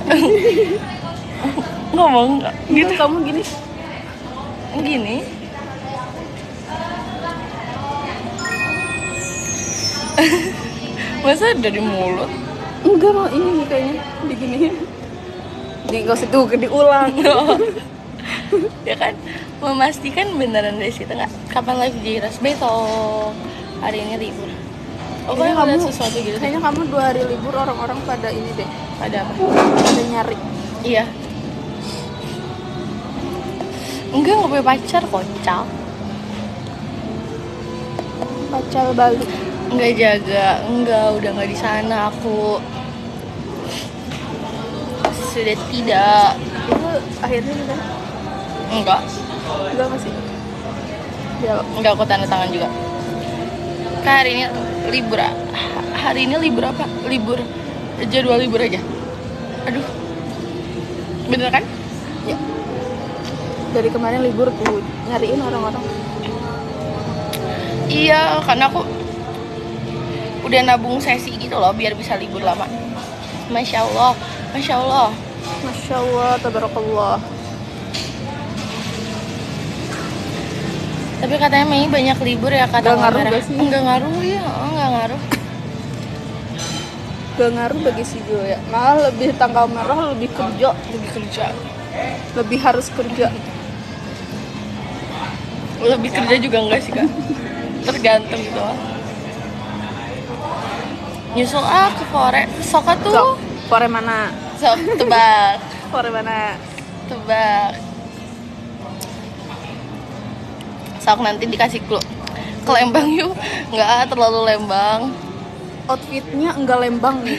Speaker 1: Ngomong nggak?
Speaker 2: Gitu kamu gini.
Speaker 1: Gini. Masa dari mulut?
Speaker 2: Enggak mau ini kayaknya diginiin. Jadi nggak usah tuh diulang.
Speaker 1: Ya kan, memastikan beneran dari situ nggak? Kapan live Jiros? Besok. Hari ini libur. Oh,
Speaker 2: Kayaknya
Speaker 1: kamu lihat
Speaker 2: kamu-
Speaker 1: sesuatu gitu?
Speaker 2: Kayaknya kamu 2 hari libur orang-orang pada ini deh,
Speaker 1: Ada apa?
Speaker 2: pada nyari.
Speaker 1: Iya. Enggak punya pacar, kocak.
Speaker 2: Pacar Bali.
Speaker 1: Enggak jaga, udah nggak di sana aku. Sudah tidak.
Speaker 2: Itu akhirnya juga
Speaker 1: Enggak
Speaker 2: masih. Ya,
Speaker 1: enggak aku tanda tangan juga. Kan hari ini libur. Hari ini libur apa? Libur. Jadwal libur aja. Aduh. Bener kan?
Speaker 2: ya. Dari kemarin libur tuh nyariin orang-orang.
Speaker 1: Iya, karena aku udah nabung sesi gitu loh biar bisa libur lama. Masya Allah, Masya Allah.
Speaker 2: Masya Allah, tabarakallah.
Speaker 1: Tapi katanya Mei banyak libur ya kata
Speaker 2: Nggak ngaruh
Speaker 1: Mbak Merah.
Speaker 2: nggak sih?
Speaker 1: Enggak ngaruh ya, enggak ngaruh.
Speaker 2: Gak ngaruh bagi si Jo ya. Malah lebih tanggal merah lebih kerja,
Speaker 1: Lebih kerja,
Speaker 2: lebih harus kerja.
Speaker 1: lebih kerja juga enggak sih kak? Tergantung gitu. Nyusul ke Kore, Soka
Speaker 2: Sok,
Speaker 1: tuh.
Speaker 2: Korea mana?
Speaker 1: Sok tebak,
Speaker 2: Korea mana?
Speaker 1: tebak. Sok nanti dikasih clue. Ke Lembang yuk, nggak terlalu Lembang.
Speaker 2: Outfitnya enggak lembang nih.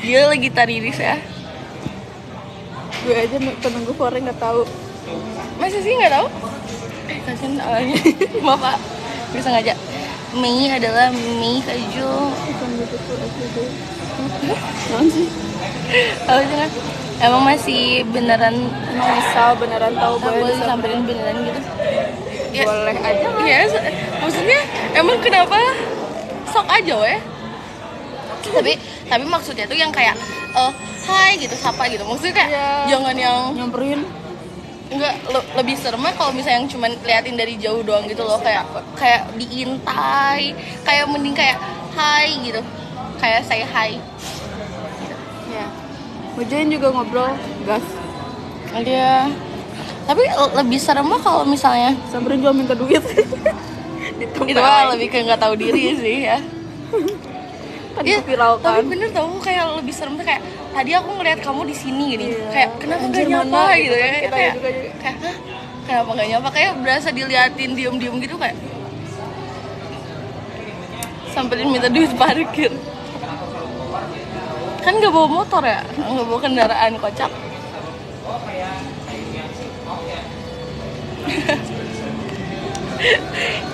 Speaker 1: Dia lagi tariris ya.
Speaker 2: Gue aja penunggu Korea nggak tahu.
Speaker 1: Masa sih nggak tahu? Kasian awalnya. Maaf pak, bisa ngajak. Mei adalah Mei Kajul.
Speaker 2: Bukan gitu tuh SPB. Non sih.
Speaker 1: Tahu kan? Emang masih beneran
Speaker 2: Emang misal beneran tahu
Speaker 1: boleh
Speaker 2: boleh
Speaker 1: disamperin beneran gitu? Ya,
Speaker 2: boleh aja.
Speaker 1: iya, maksudnya emang kenapa sok aja weh? Tapi maksudnya tuh yang kayak hai gitu, sapa gitu. Maksudnya kayak
Speaker 2: Iya.
Speaker 1: jangan yang
Speaker 2: Nyamperin.
Speaker 1: enggak lebih serem kalau misalnya yang cuman liatin dari jauh doang gitu loh, kayak diintai, kayak mending kayak hai gitu. Kayak say hi.
Speaker 2: Ya. Hujan juga ngobrol gas.
Speaker 1: Iya. Tapi lebih serem mah kalau misalnya
Speaker 2: Samperin juga minta duit.
Speaker 1: itu mah lebih ke nggak tahu diri sih ya.
Speaker 2: Kan
Speaker 1: Iya,
Speaker 2: viral
Speaker 1: tapi
Speaker 2: kan.
Speaker 1: bener tau kayak lebih serem tuh kayak tadi aku ngeliat kamu di sini gini,
Speaker 2: Iya.
Speaker 1: kayak kenapa
Speaker 2: Anjir,
Speaker 1: gak nyapa
Speaker 2: mana
Speaker 1: gitu ya,
Speaker 2: Kita
Speaker 1: kayak
Speaker 2: juga.
Speaker 1: kayak hah kenapa gak nyapa, kayak berasa diliatin diem gitu, kayak samperin minta duit parkir. Kan nggak bawa motor ya, nggak bawa kendaraan, kocak.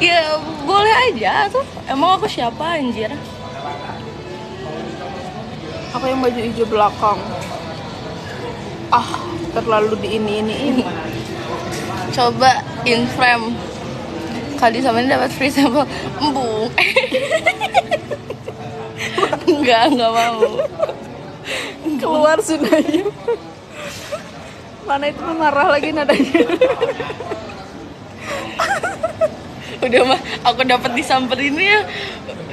Speaker 1: Ya boleh aja tuh, emang aku siapa anjir.
Speaker 2: Aku yang baju hijau belakang. Terlalu di ini.
Speaker 1: Coba in frame. Kali sama ini dapat free sample. Embung. Enggak mau.
Speaker 2: Keluar sudahnya. Mana itu marah lagi nadanya.
Speaker 1: Udah mah aku dapat disamperin ya.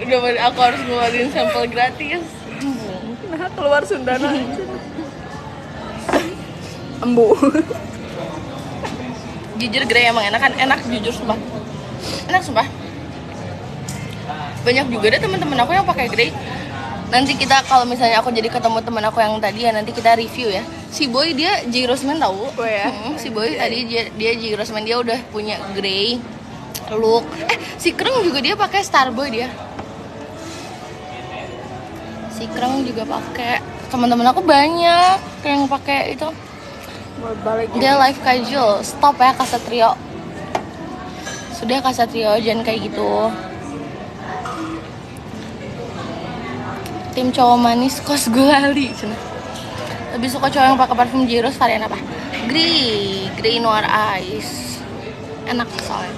Speaker 1: Udah mah aku harus ngeluarin sampel gratis. Embung.
Speaker 2: Nah, keluar Sundana. Embu.
Speaker 1: Jujur Grey emang enak kan? Enak jujur sumpah. Enak sumpah. Banyak juga deh teman-teman aku yang pakai Grey. Nanti kita kalau misalnya aku jadi ketemu teman aku yang tadi ya, nanti kita review ya. Si Boy dia J Rosman tahu.
Speaker 2: Oh ya?
Speaker 1: Si Boy tadi dia J Rosman, dia udah punya Grey look. Si Kreng juga dia pakai Starboy dia. Si Kreng juga pakai. Teman-teman aku banyak yang pakai itu.
Speaker 2: Mau balik.
Speaker 1: Dia live casual. Stop ya Kasatrio. Sudah Kasatrio, jangan kayak gitu. Tim cowok manis kos gulali. Lebih suka cowok yang pakai parfum Jiros varian apa? Grey Noir Ice. Enak soalnya.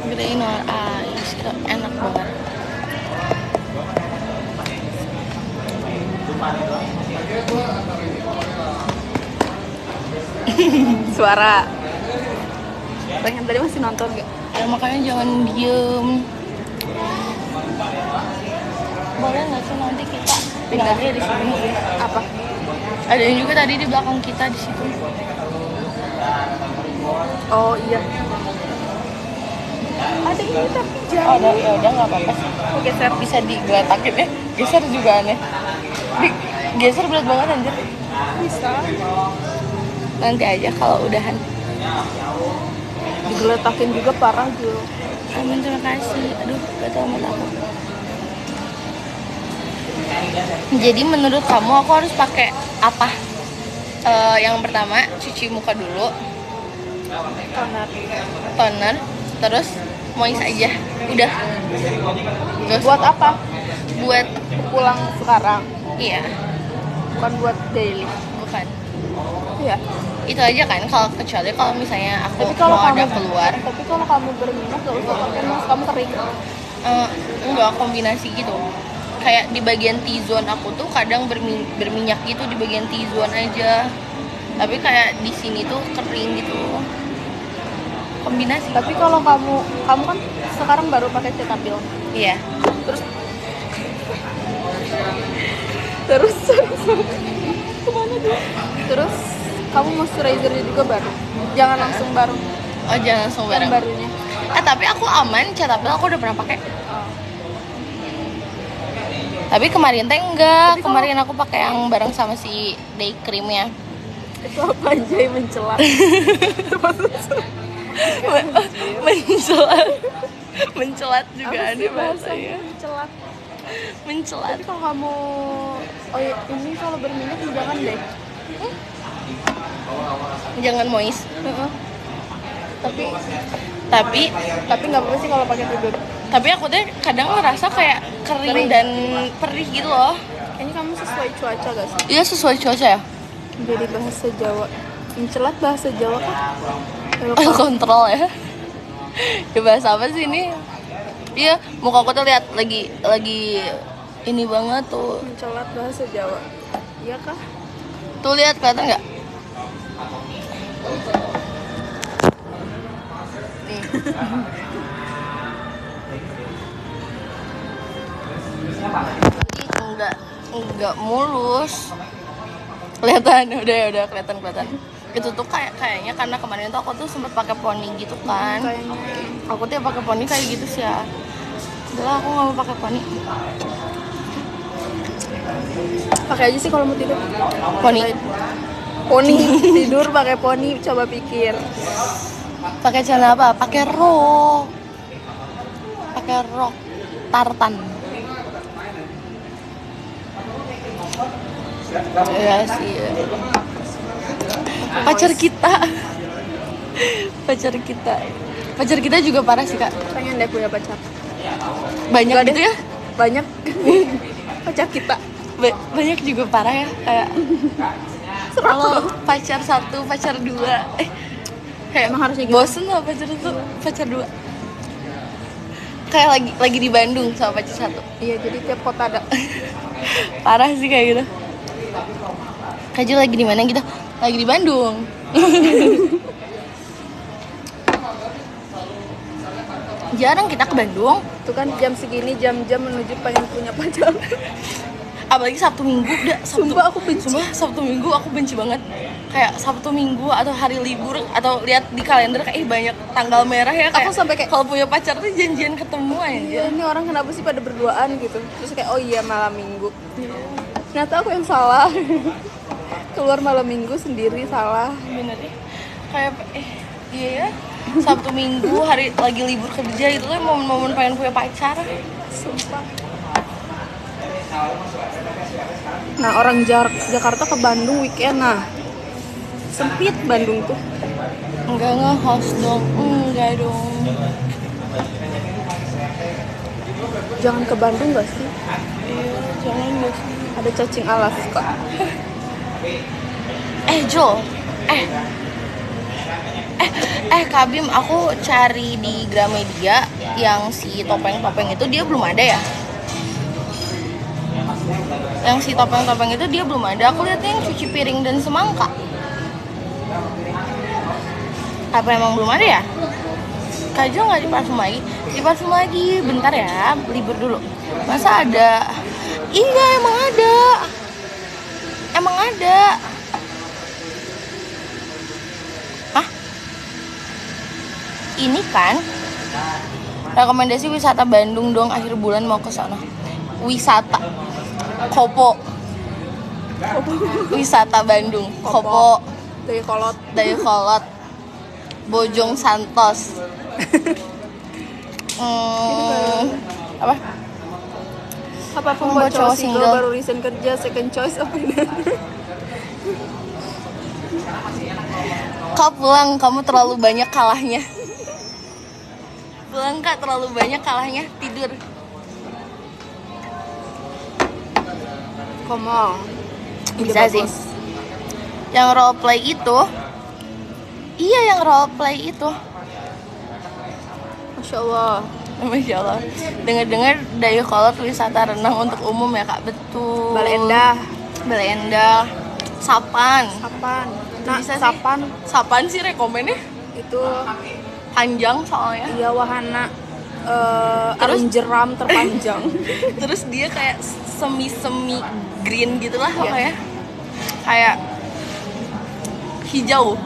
Speaker 1: Grey Noir Ice itu enak banget.
Speaker 2: Suara. Pengen tadi masih nonton gak?
Speaker 1: Ya, makanya jangan diem. Boleh nggak sih nanti kita tinggalnya di sini?
Speaker 2: Apa?
Speaker 1: Ada yang juga tadi di belakang kita di situ.
Speaker 2: Oh iya. Ada ini tapi
Speaker 1: Oh,
Speaker 2: jauh.
Speaker 1: ya udah nggak apa-apa sih.
Speaker 2: Geser.
Speaker 1: Bisa digeletakin ya. Geser juga aneh. Geser berat banget anjir.
Speaker 2: Bisa.
Speaker 1: Nanti aja kalau udahan.
Speaker 2: Digeletakin juga parah Jul.
Speaker 1: Amin, terima kasih. Aduh, gak tau mata aku. Jadi menurut kamu aku harus pakai apa? Yang pertama cuci muka dulu, toner, terus moist aja. Udah. Terus
Speaker 2: Buat apa?
Speaker 1: buat
Speaker 2: Pulang sekarang,
Speaker 1: iya,
Speaker 2: bukan buat daily.
Speaker 1: bukan.
Speaker 2: Iya.
Speaker 1: Itu aja kan kalau kecuali kalau misalnya aku
Speaker 2: Tapi kalau
Speaker 1: mau ada
Speaker 2: kamu
Speaker 1: keluar.
Speaker 2: Tapi kalau kamu berminat gak usah pakai mask, kamu kering.
Speaker 1: Enggak kombinasi gitu. Kayak di bagian T-zone aku tuh kadang berminyak gitu di bagian T-zone aja. Tapi kayak di sini tuh kering gitu. Kombinasi.
Speaker 2: Tapi kalau kamu kan sekarang baru pakai Cetaphil.
Speaker 1: Iya.
Speaker 2: Terus kemana dia? Terus kamu moisturizer juga baru. Jangan langsung baru.
Speaker 1: Oh, jangan langsung
Speaker 2: Yang
Speaker 1: bareng.
Speaker 2: barunya.
Speaker 1: Tapi aku aman, Cetaphil aku udah pernah pakai. Tapi kemarin teh enggak.
Speaker 2: Tapi
Speaker 1: Kemarin aku pakai yang bareng sama si day creamnya.
Speaker 2: Itu apa aja yang mencelat?
Speaker 1: Mencelat. Mencelat juga
Speaker 2: Apa
Speaker 1: ada
Speaker 2: sih
Speaker 1: bahasanya.
Speaker 2: mencelat?
Speaker 1: Mencelat.
Speaker 2: Tapi kalau kamu, oh ya, ini kalau berminyak jangan deh.
Speaker 1: Jangan moist.
Speaker 2: Tapi
Speaker 1: Tapi
Speaker 2: nggak apa-apa sih kalau pakai tidur.
Speaker 1: tapi aku tuh kadang ngerasa kayak kering dan perih gitu loh.
Speaker 2: Kayaknya kamu sesuai cuaca gak sih?
Speaker 1: Iya, sesuai cuaca ya.
Speaker 2: Jadi bahasa Jawa. Mencelat bahasa Jawa kan?
Speaker 1: Kontrol ya. Ya bahasa apa sih ini? Iya, muka aku tuh lihat lagi ini banget tuh.
Speaker 2: Mencelat bahasa Jawa. Iya kah?
Speaker 1: Tuh lihat, kelihatan nggak? Nih. Jadi enggak mulus. Kelihatan, udah kelihatan. Itu tuh kayaknya karena kemarin tuh aku tuh sempat pakai poni gitu kan.
Speaker 2: Kayaknya.
Speaker 1: Aku tuh pakai poni kayak gitu sih ya. Udah, aku nggak mau pakai poni.
Speaker 2: Pakai aja sih kalau mau tidur.
Speaker 1: Poni.
Speaker 2: Poni tidur pakai poni, coba pikir.
Speaker 1: Pakai celana apa? Pakai rok tartan. Iya sih. Pacar kita juga parah sih, Kak.
Speaker 2: Pengen deh punya pacar.
Speaker 1: Banyak
Speaker 2: Enggak
Speaker 1: gitu
Speaker 2: deh.
Speaker 1: ya.
Speaker 2: Banyak pacar kita.
Speaker 1: Banyak juga parah ya, kayak kalau pacar satu, pacar dua, kayak
Speaker 2: Emang harusnya gitu.
Speaker 1: bosen lah pacar satu, pacar dua. Kayak lagi di Bandung sama pacar satu.
Speaker 2: Iya, jadi tiap kota ada.
Speaker 1: Parah sih kayak gitu. Kajul lagi di mana gitu? Lagi di Bandung. Jarang kita ke Bandung.
Speaker 2: Itu kan jam segini, jam-jam menuju pengen punya pacar.
Speaker 1: Apalagi Sabtu Minggu,
Speaker 2: Sumpah aku benci.
Speaker 1: Sabtu Minggu aku benci banget. Kayak Sabtu Minggu atau hari libur atau lihat di kalender kayak banyak tanggal merah ya, kayak
Speaker 2: Aku sampai kayak,
Speaker 1: kalau punya pacar tuh janjian ketemu aja.
Speaker 2: iya, ini orang kenapa sih pada berduaan gitu. Terus kayak, oh iya malam minggu. Ternyata aku yang salah. Keluar malam minggu sendiri salah.
Speaker 1: Bener ya. Kayak iya ya. Sabtu Minggu hari lagi libur kerja itu tuh momen-momen pengen punya pacar.
Speaker 2: Sumpah. Nah, orang Jakarta ke Bandung weekend, nah sempit Bandung tuh.
Speaker 1: Enggak nge-host dong. Enggak dong.
Speaker 2: Jangan ke Bandung gak sih?
Speaker 1: Iya, jangan deh.
Speaker 2: Ada cacing Alaska.
Speaker 1: Jo. Kabim, aku cari di Gramedia yang si topeng-topeng itu dia belum ada ya? Yang si topeng-topeng itu dia belum ada. Aku lihatnya yang cuci piring dan semangka. Apa emang belum ada ya? Kajol nggak diparfum lagi? Diparfum lagi, bentar ya, libur dulu. Masa ada? Iya, emang ada. ini kan rekomendasi wisata Bandung dong, akhir bulan mau ke sana. Wisata Kopo. Wisata Bandung, Kopo, Dayakolot, Bojong Santos. Apa?
Speaker 2: Apapun
Speaker 1: Buat
Speaker 2: buat
Speaker 1: cowok
Speaker 2: cowok single
Speaker 1: single.
Speaker 2: baru resign kerja, second choice apa ini?
Speaker 1: Kau pulang, kamu terlalu banyak kalahnya. Pulang Kak, terlalu banyak kalahnya, tidur.
Speaker 2: Komong.
Speaker 1: Bisa sih. Yang role play itu, iya yang role play itu.
Speaker 2: Masya Allah.
Speaker 1: Masya Allah. Dengar-dengar Dayakolot wisata renang untuk umum ya Kak, betul.
Speaker 2: Bale Endah.
Speaker 1: Bale Endah. Sapan.
Speaker 2: Sapan. Nah,
Speaker 1: Bisa sih. Sapan sih rekomennya.
Speaker 2: itu
Speaker 1: Panjang soalnya.
Speaker 2: iya wahana
Speaker 1: Terus?
Speaker 2: arung jeram terpanjang.
Speaker 1: Terus dia kayak semi green gitulah
Speaker 2: Iya.
Speaker 1: pokoknya. Kayak hijau.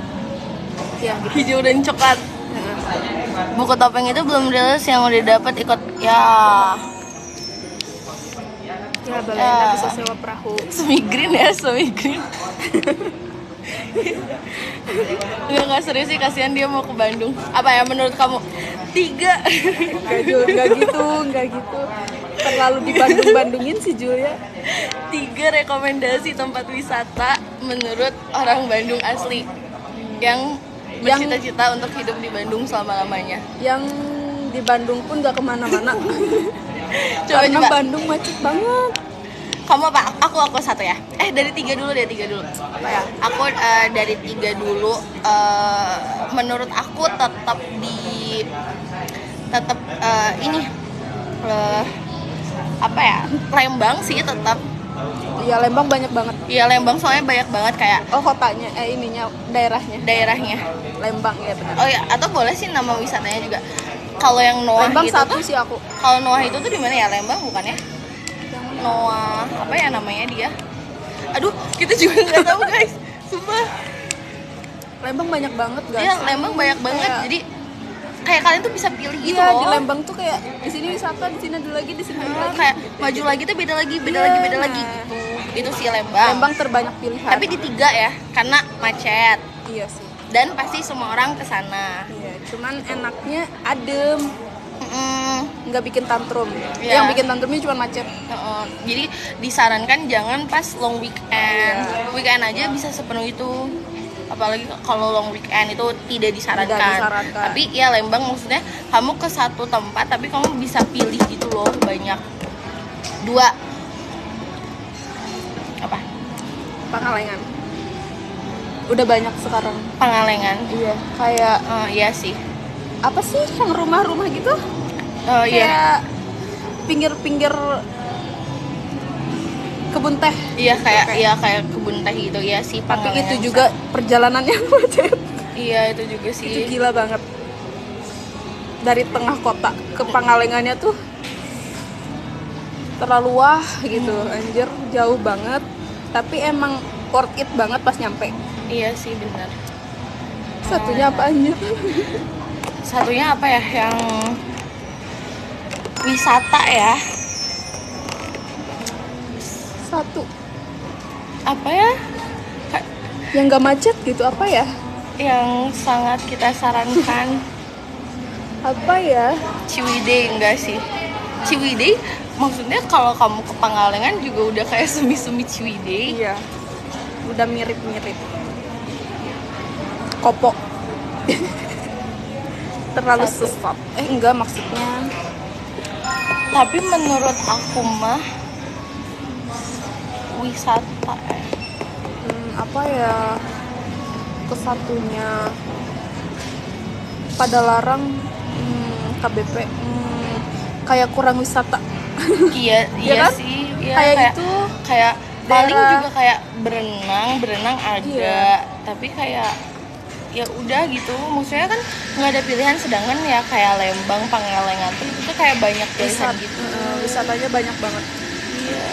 Speaker 2: Ya, gitu.
Speaker 1: Hijau dan coklat. Buku topeng itu belum rilis, yang udah dapat ikut ya
Speaker 2: Ya, Bale Endah bisa sewa perahu.
Speaker 1: semi green ya, semi green. Nggak serius sih, kasihan dia mau ke Bandung. Apa ya menurut kamu? 3
Speaker 2: Enggak gitu. Terlalu dibandung-bandungin si Julia.
Speaker 1: 3 rekomendasi tempat wisata menurut orang Bandung asli yang bercita-cita untuk hidup di Bandung selama-lamanya.
Speaker 2: Yang di Bandung pun nggak kemana-mana.
Speaker 1: Coba.
Speaker 2: Bandung macet banget.
Speaker 1: Kamu apa? Aku satu ya. Dari 3 dulu deh, 3 dulu.
Speaker 2: Apa ya?
Speaker 1: Aku dari 3 dulu. Menurut aku tetap ini apa ya? Lembang sih tetap.
Speaker 2: Iya, Lembang banyak banget.
Speaker 1: Iya Lembang soalnya banyak banget kayak
Speaker 2: Oh, kotanya, ininya,
Speaker 1: daerahnya.
Speaker 2: Lembang ya benar.
Speaker 1: Oh ya, atau boleh sih nama wisatanya juga. Kalau yang Noah
Speaker 2: Lembang
Speaker 1: itu
Speaker 2: satu
Speaker 1: tuh,
Speaker 2: sih aku.
Speaker 1: kalau Noah itu tuh di mana ya? Lembang bukan ya? Noah apa ya namanya dia? Aduh, kita juga nggak tahu guys. Sumpah.
Speaker 2: Lembang banyak banget guys.
Speaker 1: Iya, Lembang banyak banget. Jadi kayak kalian tuh bisa pilih gitu
Speaker 2: Iya,
Speaker 1: loh.
Speaker 2: di Lembang tuh kayak di sini wisata, di sini ada lagi, di sini ada lagi.
Speaker 1: Kayak maju lagi tuh beda lagi
Speaker 2: Iya.
Speaker 1: gitu. Itu sih Lembang.
Speaker 2: Lembang terbanyak pilihan.
Speaker 1: Tapi di 3 ya, karena macet.
Speaker 2: Iya sih.
Speaker 1: Dan pasti semua orang ke sana.
Speaker 2: Iya, cuman enaknya adem, nggak bikin tantrum.
Speaker 1: Iya.
Speaker 2: Yang bikin tantrumnya cuma macet.
Speaker 1: Jadi disarankan jangan pas long weekend.
Speaker 2: Iya.
Speaker 1: Weekend aja bisa sepenuh itu. Apalagi kalau long weekend itu tidak disarankan.
Speaker 2: Tidak disarankan.
Speaker 1: Tapi ya Lembang maksudnya kamu ke satu tempat tapi kamu bisa pilih gitu loh, banyak. 2 apa?
Speaker 2: Pangalengan. Udah banyak sekarang.
Speaker 1: Pangalengan.
Speaker 2: Iya, kayak
Speaker 1: Iya sih.
Speaker 2: apa sih yang rumah-rumah gitu?
Speaker 1: Iya.
Speaker 2: Kayak pinggir-pinggir kebun teh.
Speaker 1: Iya kayak kebun teh gitu ya sih.
Speaker 2: Tapi
Speaker 1: Pangalengan
Speaker 2: itu juga perjalanannya macet.
Speaker 1: Iya itu juga sih.
Speaker 2: Itu gila banget. Dari tengah kota ke Pangalengannya tuh terlalu wah gitu, anjir jauh banget. Tapi emang worth it banget pas nyampe.
Speaker 1: Iya sih benar.
Speaker 2: Satunya apa anjir?
Speaker 1: Satunya apa ya yang wisata ya?
Speaker 2: Satu
Speaker 1: Apa ya?
Speaker 2: yang gak macet gitu, apa ya?
Speaker 1: Yang sangat kita sarankan.
Speaker 2: Apa ya?
Speaker 1: Ciwidey enggak sih? Ciwidey maksudnya kalau kamu ke Pangalengan juga udah kayak semi-semi Ciwidey.
Speaker 2: Iya. Udah mirip-mirip. Kopo. Terlalu
Speaker 1: Satu.
Speaker 2: sesat. Enggak maksudnya.
Speaker 1: Tapi menurut aku mah wisata
Speaker 2: Apa ya? Kesatunya pada larang KBP kayak kurang wisata.
Speaker 1: iya
Speaker 2: Ya kan?
Speaker 1: sih iya,
Speaker 2: Kayak itu
Speaker 1: kayak paling
Speaker 2: daerah-
Speaker 1: juga kayak berenang ada
Speaker 2: Iya.
Speaker 1: tapi kayak ya udah gitu, maksudnya kan nggak ada pilihan, sedangkan ya kayak Lembang, Pangalengan tuh itu kayak banyak pilihan gitu.
Speaker 2: wisatanya banyak banget.
Speaker 1: Iya.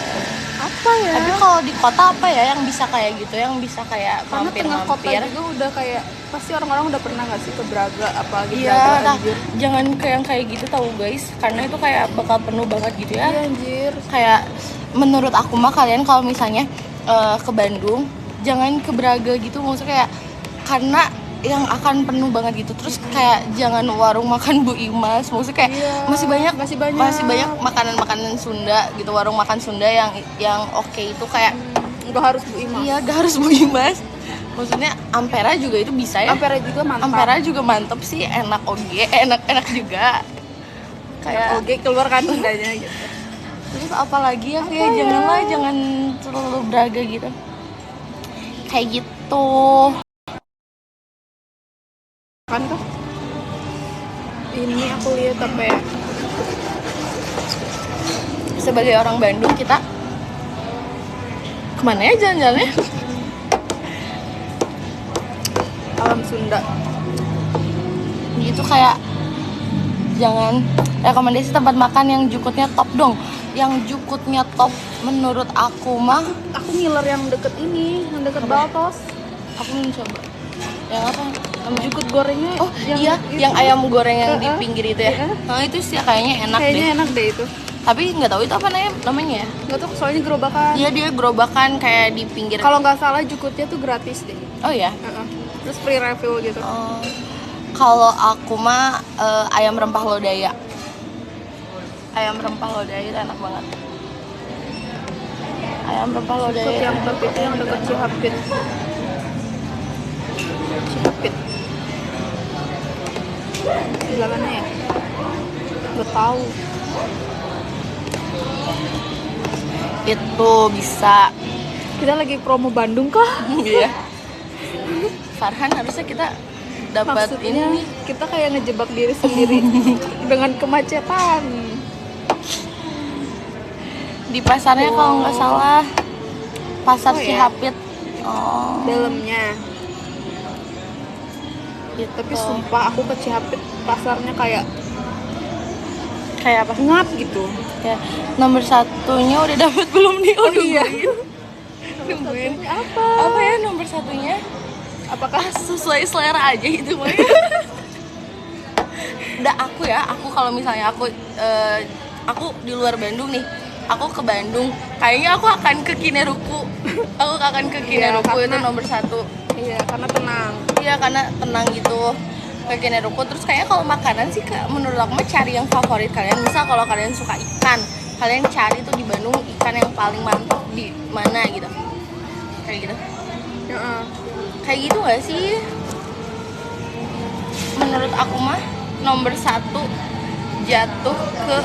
Speaker 2: Apa apa ya?
Speaker 1: Tapi kalau di kota apa ya yang bisa kayak gitu, yang bisa kayak
Speaker 2: Karena tengah kota
Speaker 1: mampir-mampir?
Speaker 2: juga udah kayak pasti orang-orang udah pernah nggak sih ke Braga apalagi
Speaker 1: Iya,
Speaker 2: Braga
Speaker 1: nah,
Speaker 2: anjir.
Speaker 1: jangan kayak yang kayak gitu tahu guys, karena itu kayak bakal penuh banget gitu ya.
Speaker 2: Iya anjir.
Speaker 1: Kayak menurut aku mah kalian kalau misalnya ke Bandung jangan ke Braga gitu, maksudnya kayak karena yang akan penuh banget gitu. Terus kayak jangan warung makan Bu Imas, maksudnya kayak
Speaker 2: Iya,
Speaker 1: masih banyak
Speaker 2: masih banyak.
Speaker 1: makanan-makanan Sunda gitu, warung makan Sunda yang oke itu kayak
Speaker 2: Nggak harus Bu Ima.
Speaker 1: iya gak harus Bu Imas. Maksudnya Ampera juga itu bisa ya.
Speaker 2: Ampera juga mantap.
Speaker 1: Ampera juga mantep sih, enak oge, enak juga. Kayak
Speaker 2: Oke keluar kan Sundanya gitu.
Speaker 1: terus apalagi ya kayak janganlah jangan terlalu Braga gitu. Kayak gitu.
Speaker 2: Kan kah? Ini aku lihat apa ya?
Speaker 1: Sebagai orang Bandung kita kemana ya jalan-jalannya?
Speaker 2: Alam Sunda.
Speaker 1: Gitu kayak jangan rekomendasi tempat makan yang jukutnya top dong. Yang jukutnya top menurut aku mah
Speaker 2: Aku ngiler yang deket ini, yang deket
Speaker 1: Apa?
Speaker 2: Baltos.
Speaker 1: aku belum coba. Yang apa?
Speaker 2: Jukut gorengnya.
Speaker 1: Oh iya,
Speaker 2: itu.
Speaker 1: yang ayam goreng yang di
Speaker 2: Heeh.
Speaker 1: pinggir itu ya.
Speaker 2: Heeh.
Speaker 1: Nah itu sih kayaknya enak
Speaker 2: Kayaknya
Speaker 1: deh.
Speaker 2: enak deh itu.
Speaker 1: Tapi nggak tahu itu apa namanya ya.
Speaker 2: Nggak tahu soalnya gerobakan.
Speaker 1: Iya dia gerobakan kayak di pinggir.
Speaker 2: Kalau nggak salah jukutnya tuh gratis deh.
Speaker 1: Oh ya.
Speaker 2: Heeh. Terus free refill gitu.
Speaker 1: Kalau aku mah ayam rempah lodaya. Ayam rempah lodaya itu enak banget. Ayam rempah lodaya.
Speaker 2: Jukut yang top itu yang deket Cihapit. Cihapit. Sebelah mana ya? Nggak tahu.
Speaker 1: Itu bisa.
Speaker 2: Kita lagi promo Bandung kah?
Speaker 1: Iya. Farhan harusnya kita dapat
Speaker 2: Maksudnya
Speaker 1: ini.
Speaker 2: kita kayak ngejebak diri sendiri dengan kemacetan.
Speaker 1: Di pasarnya kalau nggak salah pasar
Speaker 2: Oh, ya?
Speaker 1: Cihapit. Oh.
Speaker 2: Dalamnya.
Speaker 1: Gitu.
Speaker 2: Tapi sumpah aku ke Cihapit pasarnya kayak
Speaker 1: kayak apa?
Speaker 2: ngap gitu.
Speaker 1: Ya, nomor satunya udah dapat belum nih?
Speaker 2: Oh iya.
Speaker 1: Nungguin.
Speaker 2: Apa?
Speaker 1: Apa ya nomor satunya?
Speaker 2: Apakah
Speaker 1: Sesuai selera aja gitu mah. Udah aku kalau misalnya aku di luar Bandung nih, aku ke Bandung, kayaknya aku akan ke Kineruku. Aku akan ke
Speaker 2: Iya,
Speaker 1: Kineruku itu
Speaker 2: karena-
Speaker 1: nomor satu.
Speaker 2: iya karena tenang.
Speaker 1: Iya karena tenang gitu, ke Kineruku. Terus kayaknya kalau makanan sih menurut aku mah cari yang favorit kalian. Misal kalau kalian suka ikan, kalian cari tuh di Bandung ikan yang paling mantap di mana gitu. Kayak gitu.
Speaker 2: Heeh.
Speaker 1: Kayak gitu gak sih? Menurut aku mah nomor satu jatuh ke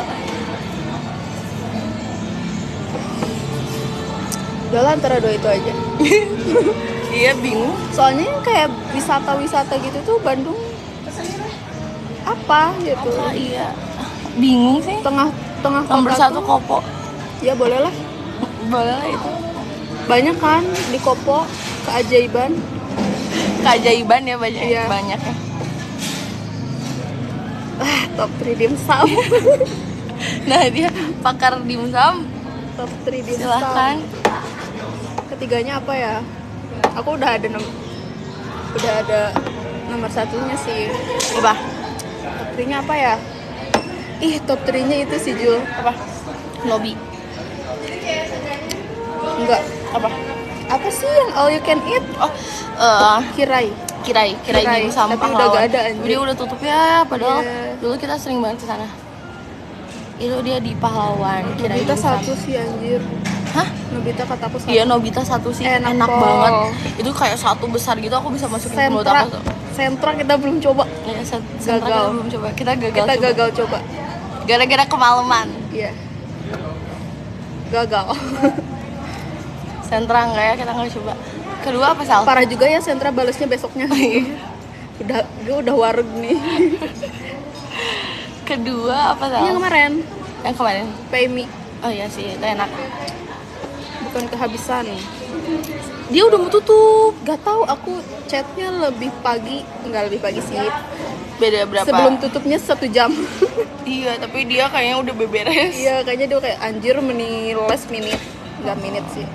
Speaker 2: Udahlah antara dua itu aja.
Speaker 1: iya bingung.
Speaker 2: Soalnya yang kayak wisata-wisata gitu tuh Bandung apa gitu.
Speaker 1: Apa iya bingung sih.
Speaker 2: Tengah
Speaker 1: Nomor
Speaker 2: kota
Speaker 1: satu
Speaker 2: tuh,
Speaker 1: Kopo.
Speaker 2: ya boleh lah.
Speaker 1: Boleh lah itu.
Speaker 2: Banyak kan di Kopo keajaiban.
Speaker 1: Keajaiban ya banyak
Speaker 2: Iya.
Speaker 1: banyak ya.
Speaker 2: Top 3 dimsum.
Speaker 1: Nah dia pakar dimsum.
Speaker 2: Top 3 dimsum.
Speaker 1: Silahkan.
Speaker 2: Ketiganya apa ya? Aku udah ada nomor satunya sih.
Speaker 1: Apa?
Speaker 2: Top 3-nya apa ya? Ih, top 3-nya itu sih Jul.
Speaker 1: Apa? Lobby.
Speaker 2: Enggak.
Speaker 1: Apa?
Speaker 2: Apa sih yang all you can eat?
Speaker 1: Oh,
Speaker 2: Kirai.
Speaker 1: kirai
Speaker 2: Kirai,
Speaker 1: dimsum
Speaker 2: tapi
Speaker 1: pahlawan.
Speaker 2: udah gak ada, anjir.
Speaker 1: Dia udah tutup ya, padahal
Speaker 2: Iya.
Speaker 1: dulu kita sering banget ke sana. Itu dia di Pahlawan, kirai
Speaker 2: Nobita
Speaker 1: dimsum.
Speaker 2: satu sih anjir.
Speaker 1: Hah?
Speaker 2: Nobita kataku satu.
Speaker 1: Iya, Nobita satu sih
Speaker 2: Enak,
Speaker 1: enak
Speaker 2: Pol.
Speaker 1: banget. Itu kayak satu besar gitu, aku bisa masukin ke mulut
Speaker 2: Sentra.
Speaker 1: aku tuh.
Speaker 2: Sentra kita belum coba.
Speaker 1: Ya, sentra
Speaker 2: Gagal.
Speaker 1: kita belum coba. Kita gagal.
Speaker 2: Kita
Speaker 1: coba.
Speaker 2: gagal coba.
Speaker 1: Gara-gara kemalaman.
Speaker 2: Iya. Gagal.
Speaker 1: Sentra enggak ya, kita nggak coba. Kedua apa Sal?
Speaker 2: Parah juga ya Sentra balesnya besoknya. Dia udah wareg nih.
Speaker 1: Kedua apa Sal?
Speaker 2: Yang kemarin
Speaker 1: Yang kemarin.
Speaker 2: pay me
Speaker 1: Oh iya sih, itu enak.
Speaker 2: bukan kehabisan.
Speaker 1: Dia udah mau tutup.
Speaker 2: Gak tahu aku chatnya lebih pagi, enggak lebih pagi sih.
Speaker 1: Beda berapa?
Speaker 2: Sebelum tutupnya 1 jam.
Speaker 1: Iya, tapi dia kayaknya udah beberes.
Speaker 2: Iya, kayaknya dia kayak anjir meni last minute. nggak minit sih.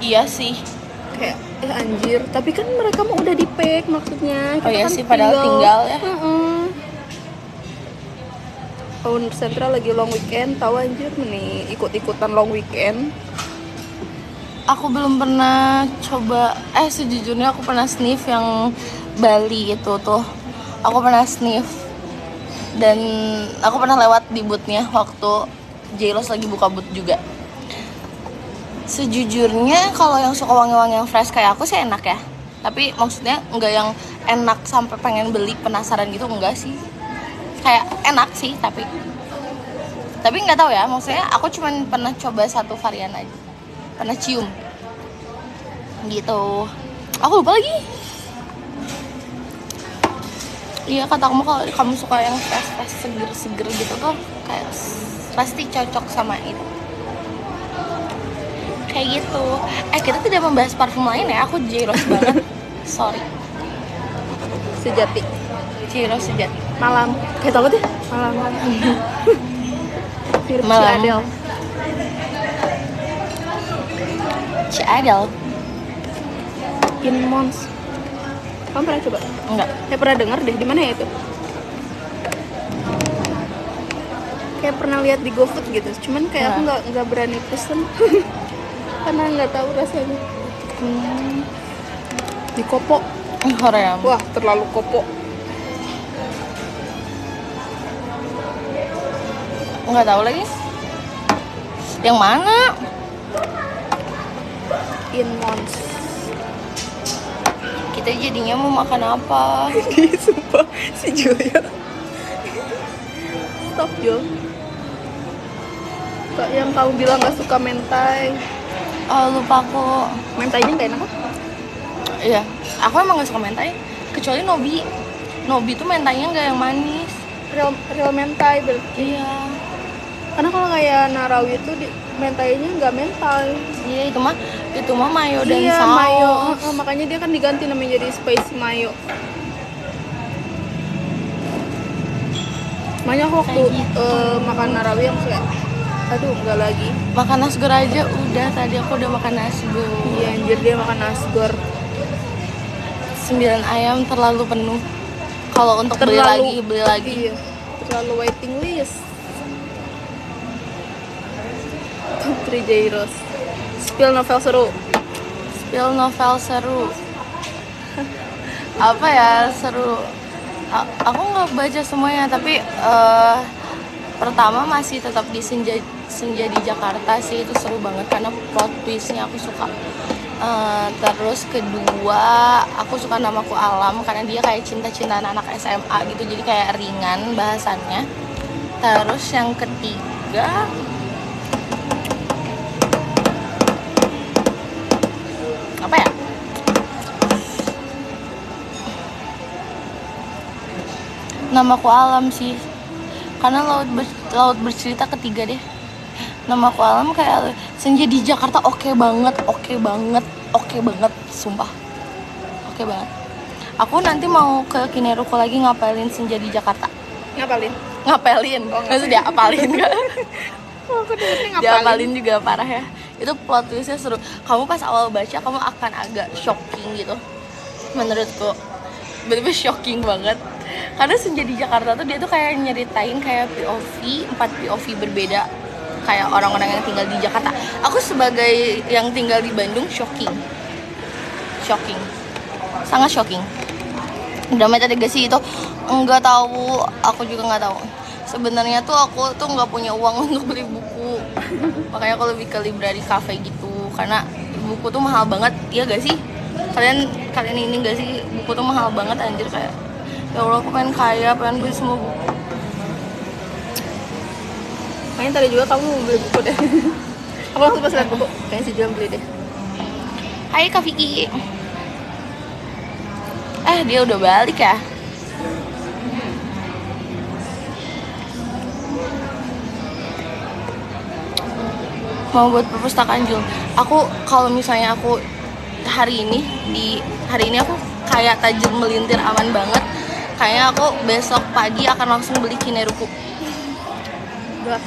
Speaker 1: Iya sih.
Speaker 2: Kayak anjir, tapi kan mereka mau udah di pack maksudnya.
Speaker 1: Oh iya
Speaker 2: kan
Speaker 1: sih, padahal tinggal ya.
Speaker 2: Owner Central lagi long weekend, tahu anjir nih ikut-ikutan long weekend.
Speaker 1: Aku belum pernah coba, sejujurnya aku pernah sniff yang Bali itu tuh. Aku pernah sniff dan aku pernah lewat di bootnya waktu Jailos lagi buka boot juga. Sejujurnya kalau yang suka wangi-wangi yang fresh kayak aku sih enak ya. Tapi maksudnya enggak yang enak sampai pengen beli, penasaran gitu, enggak sih. Kayak enak sih tapi nggak tahu ya, maksudnya aku cuman pernah coba satu varian aja, pernah cium gitu. Aku lupa lagi. Iya, kata kamu kalau kamu suka yang fresh seger gitu tuh kayak pasti cocok sama itu kayak gitu. Kita tidak membahas parfum lain ya, aku Jairos banget. Sorry.
Speaker 2: Sejati.
Speaker 1: Jairos sejati.
Speaker 2: Malam. Kayak tau deh. Malam. Mirip
Speaker 1: Malam.
Speaker 2: Ciadel.
Speaker 1: Ciadel.
Speaker 2: In Mons. Kamu pernah coba?
Speaker 1: Enggak.
Speaker 2: Saya pernah dengar deh, di mana ya itu? Kayak pernah lihat di GoFood gitu. Cuman kayak aku nggak berani pesen. Karena nggak tahu rasanya. Di Kopo.
Speaker 1: Korea.
Speaker 2: Wah, terlalu Kopo.
Speaker 1: Nggak tahu lagi. Yang mana?
Speaker 2: In Mons.
Speaker 1: Kita jadinya mau makan apa?
Speaker 2: Sumpah si Julia. Stop Jo. Kak yang kamu bilang gak suka mentai.
Speaker 1: Oh, lupa aku.
Speaker 2: Mentainya gak enak kok?
Speaker 1: Iya, aku emang gak suka mentai. Kecuali Nobi. Nobi tuh mentainya nggak yang manis.
Speaker 2: Real mentai berarti.
Speaker 1: Iya.
Speaker 2: Karena kalau kayak Narawi itu mentainya nggak mentai.
Speaker 1: Iya, itu mah mayo dan
Speaker 2: iya,
Speaker 1: saus.
Speaker 2: mayo. Makanya dia kan diganti namanya jadi spicy mayo. Makanya aku waktu
Speaker 1: gitu.
Speaker 2: makan Narawi yang kayak aduh nggak lagi.
Speaker 1: Makan nasgor aja udah, tadi aku udah makan nasgor.
Speaker 2: Iya anjir, dia makan nasgor
Speaker 1: 9 ayam terlalu penuh. Kalau untuk beli lagi.
Speaker 2: Iya, terlalu waiting list. Top 3 Jairos. Spill novel seru.
Speaker 1: Apa ya seru? Aku nggak baca semuanya, tapi pertama masih tetap di Senja di Jakarta sih, itu seru banget karena plot twistnya aku suka. Terus kedua aku suka Namaku Alam karena dia kayak cinta-cintaan anak SMA gitu, jadi kayak ringan bahasannya. Terus yang ketiga apa ya? Namaku Alam sih, karena laut bercerita ketiga deh. Namaku Alam kayak Senja di Jakarta oke banget, sumpah oke banget. Aku nanti mau ke Kineruko lagi ngapelin Senja di Jakarta. Ngapelin maksudnya apalin kan?
Speaker 2: Aku dengernya
Speaker 1: Diapalin juga parah ya. Itu plot twistnya seru. Kamu pas awal baca kamu akan agak shocking gitu menurutku, bener-bener shocking banget. Karena Senja di Jakarta tuh dia tuh kayak nyeritain kayak POV, 4 POV berbeda kayak orang-orang yang tinggal di Jakarta. Aku sebagai yang tinggal di Bandung shocking, sangat shocking. Drama Tadegasi itu nggak tahu, aku juga nggak tahu. Sebenarnya tuh aku tuh nggak punya uang untuk beli buku, makanya aku lebih ke library cafe gitu. Karena buku tuh mahal banget, iya gak sih? Kalian ini gak sih, buku tuh mahal banget anjir, kayak ya Allah aku pengen kaya, pengen beli semua buku.
Speaker 2: Kayaknya tadi juga kamu mau beli buku deh. Aku waktu pas lihat buku, kayaknya si Juan beli deh.
Speaker 1: Hai Kak Vicky. Dia udah balik ya? Mau buat perpustakaan Jul. Aku kalau misalnya aku hari ini aku kayak tajir melintir aman banget. Kayaknya aku besok pagi akan langsung beli Kineruku.
Speaker 2: Udah.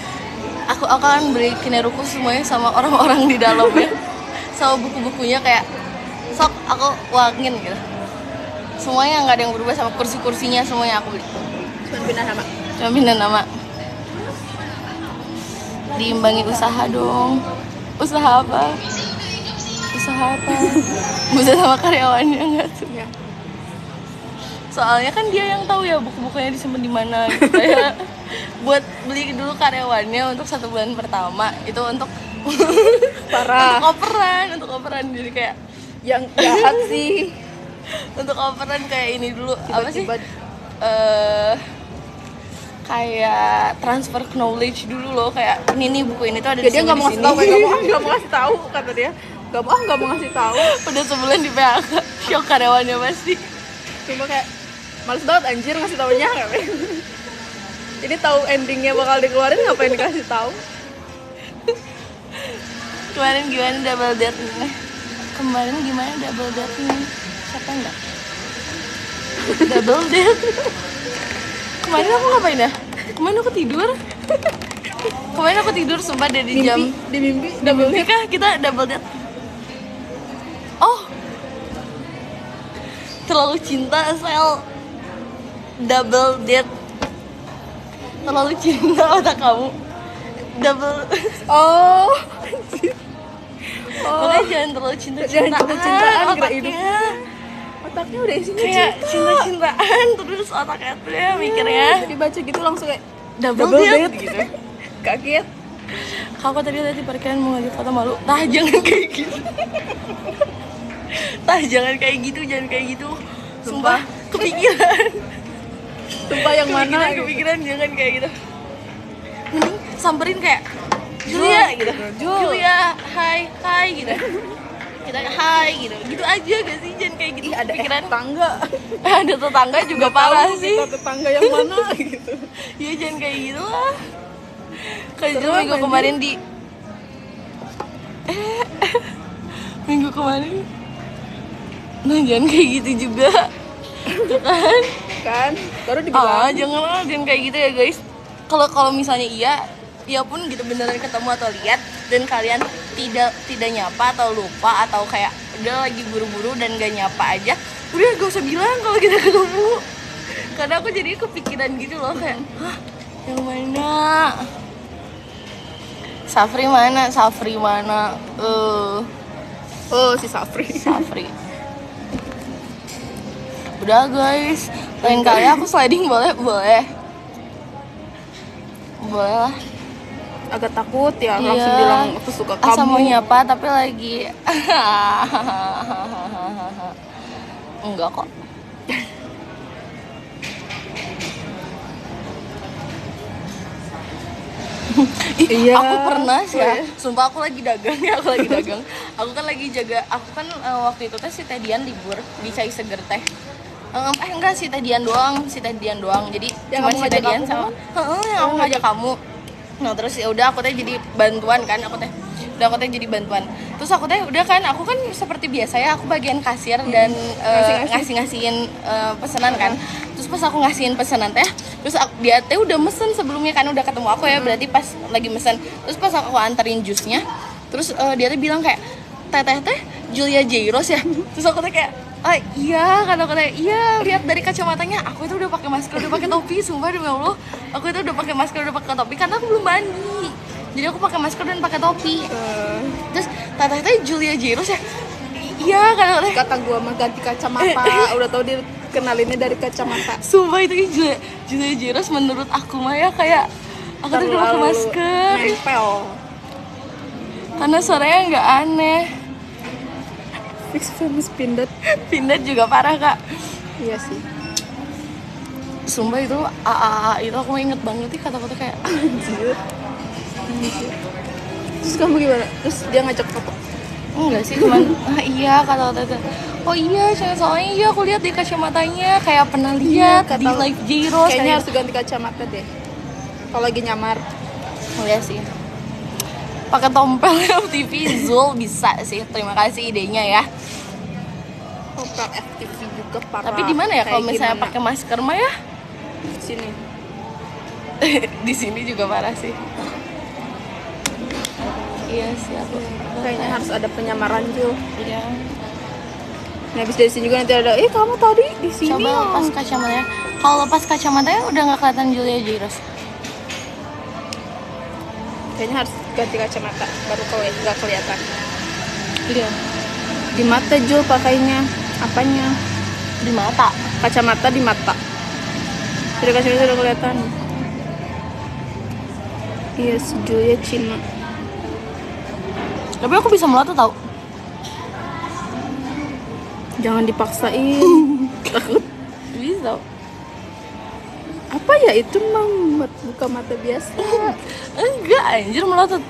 Speaker 1: aku akan berikin ruku semuanya sama orang-orang di dalamnya, sama buku-bukunya kayak sok aku uangin gitu. Semuanya nggak ada yang berubah, sama kursi-kursinya semuanya aku beli.
Speaker 2: Cuma pindah nama.
Speaker 1: Cuma pindah nama. Diimbangi usaha dong. Usaha apa? Usaha apa? Bisa sama karyawannya nggak tuh?
Speaker 2: Ya.
Speaker 1: Soalnya kan dia yang tahu ya buku-bukunya disimpan di mana gitu. Kayak buat beli dulu karyawannya untuk 1 bulan pertama itu untuk
Speaker 2: Parah.
Speaker 1: untuk operan jadi kayak
Speaker 2: Yang jahat sih.
Speaker 1: untuk operan kayak ini dulu apa sih?
Speaker 2: Tiba-tiba
Speaker 1: Kayak transfer knowledge dulu loh, kayak ini nih buku ini tuh ada di
Speaker 2: dia
Speaker 1: sini,
Speaker 2: nggak
Speaker 1: di
Speaker 2: mau ngasih
Speaker 1: sini.
Speaker 2: tahu, nggak mau ngasih tahu kata dia. Nggak mau ngasih tahu.
Speaker 1: Udah sebulan di PHK, shock karyawannya pasti.
Speaker 2: Cuma kayak males banget anjir ngasih taunya. Ini tahu endingnya bakal dikeluarin, ngapain dikasih tahu?
Speaker 1: Kemarin gimana double date-nya? Kemarin gimana double date-nya? Siapa enggak? Double date. Kemarin aku ngapain ya? Kemarin aku tidur. Kemarin aku tidur sumpah dari jam
Speaker 2: Di mimpi
Speaker 1: double date kah? Kita double date. Oh. Terlalu cinta sel. Double date. Terlalu cinta otak kamu. Double.
Speaker 2: Oh.
Speaker 1: Makanya jangan terlalu cinta-cintaan.
Speaker 2: Jangan cinta-cintaan, kira
Speaker 1: otaknya.
Speaker 2: Otaknya udah isinya
Speaker 1: Kayak
Speaker 2: cinta.
Speaker 1: cinta-cintaan terus otaknya tuh ya mikirnya
Speaker 2: Dibaca gitu langsung kayak
Speaker 1: double date
Speaker 2: gitu. Kaget.
Speaker 1: Kakak tadi lihat di parkiran mau ngajak foto malu. Tah jangan kayak gitu. Tah jangan kayak gitu, jangan kayak gitu. Sumpah kepikiran.
Speaker 2: Sumpah yang mana? Gitu.
Speaker 1: Kepikiran jangan kayak gitu. Mending samperin kayak Julia gitu. Julia, hai gitu. Kita hai gitu aja gak sih, jangan kayak gitu.
Speaker 2: Ada
Speaker 1: pikiran
Speaker 2: tetangga.
Speaker 1: ada tetangga juga parah sih.
Speaker 2: Kita tetangga yang mana gitu.
Speaker 1: Iya jangan kayak gitu lah. Kayak
Speaker 2: Serem
Speaker 1: minggu
Speaker 2: aja.
Speaker 1: kemarin di minggu kemarin. Nah jangan kayak gitu juga. Tuh kan?
Speaker 2: Kan baru dibilang.
Speaker 1: Jangan kayak gitu ya guys. Kalau misalnya iya pun gitu beneran ketemu atau lihat dan kalian tidak nyapa atau lupa atau kayak udah lagi buru-buru dan gak nyapa aja, udah gak usah bilang kalau kita ketemu. Karena aku jadi kepikiran gitu loh kayak, hah yang mana? Safri mana?
Speaker 2: Oh si Safri.
Speaker 1: Udah guys, lain kali aku sliding boleh lah.
Speaker 2: Agak takut ya
Speaker 1: Iya.
Speaker 2: langsung bilang aku suka kamu.
Speaker 1: Asa mau nyapa tapi lagi enggak kok.
Speaker 2: Iya.
Speaker 1: Aku pernah sih ya. Sumpah aku lagi dagang. Aku kan lagi jaga. Aku kan waktu itu teh si Teh Dian libur di Cai Seger teh. Enggak si Teh Dian doang. Jadi
Speaker 2: Yang
Speaker 1: cuma
Speaker 2: kamu
Speaker 1: si Teh
Speaker 2: ngajak
Speaker 1: Dian
Speaker 2: aku
Speaker 1: sama yang aku ngajak kamu. Nah terus ya udah aku teh jadi bantuan kan jadi bantuan. Terus aku kan seperti biasa ya, aku bagian kasir dan ngasihin pesanan kan. Terus pas aku ngasihin pesanan teh, terus dia teh udah mesen sebelumnya kan, udah ketemu aku ya, berarti pas lagi mesen. Terus pas aku anterin jusnya, terus dia teh bilang kayak teh Julia Jairos ya. Terus aku teh kayak iya, kan aku teh iya, lihat dari kacamatanya aku itu udah pakai masker, udah pakai topi, sumpah demi Allah. Aku itu udah pakai masker, udah pakai topi karena aku belum mandi. Jadi aku pakai masker dan pakai topi. Terus teh Julia Jairos ya. Iya, kan aku teh
Speaker 2: Kata gua mah ganti kacamata. Udah tau dia kenalinnya dari kacamata.
Speaker 1: sumpah itu Julia Jairos menurut aku mah ya kayak aku tuh udah pakai masker.
Speaker 2: Nempel.
Speaker 1: Karena suaranya nggak aneh.
Speaker 2: Fix famous Pindad.
Speaker 1: Pindad juga parah kak.
Speaker 2: Iya sih.
Speaker 1: Sumpah itu itu aku inget banget sih kata-kata kayak
Speaker 2: Anjir. Terus kamu gimana? Terus dia ngajak foto.
Speaker 1: enggak sih, cuman iya kata-kata itu. Oh iya, soalnya iya aku lihat di kacamatanya kayak pernah lihat
Speaker 2: kata-
Speaker 1: di live Jairos.
Speaker 2: Kayaknya harus ganti kacamata deh. Kalau lagi nyamar.
Speaker 1: Oh iya sih. Pakai tompel FTV Zul bisa sih. Terima kasih idenya ya.
Speaker 2: Total FTV juga parah.
Speaker 1: Tapi di mana ya kalau
Speaker 2: Kayak
Speaker 1: misalnya
Speaker 2: gimana?
Speaker 1: pakai masker mah ya?
Speaker 2: Sini.
Speaker 1: Di sini juga parah sih. Iya sih aku.
Speaker 2: Kayaknya harus ada penyamaran Jul.
Speaker 1: Iya.
Speaker 2: Nah, habis dari sini juga nanti ada, kamu tadi di sini.
Speaker 1: Coba lepas kacamatanya. Kalau lepas kacamatanya udah nggak kelihatan Julia Jairos.
Speaker 2: Kayaknya harus ganti kacamata baru nggak kelihatan.
Speaker 1: Iya.
Speaker 2: Di mata Jul pakainya. Apanya?
Speaker 1: Di mata.
Speaker 2: Kacamata di mata. Sudah kacamata udah kelihatan. Iya, si Julia Cina.
Speaker 1: Tapi aku bisa melotot tau.
Speaker 2: Jangan dipaksain. Takut.
Speaker 1: Bisa.
Speaker 2: Apa ya itu mah buka mata biasa.
Speaker 1: Enggak anjir melotot.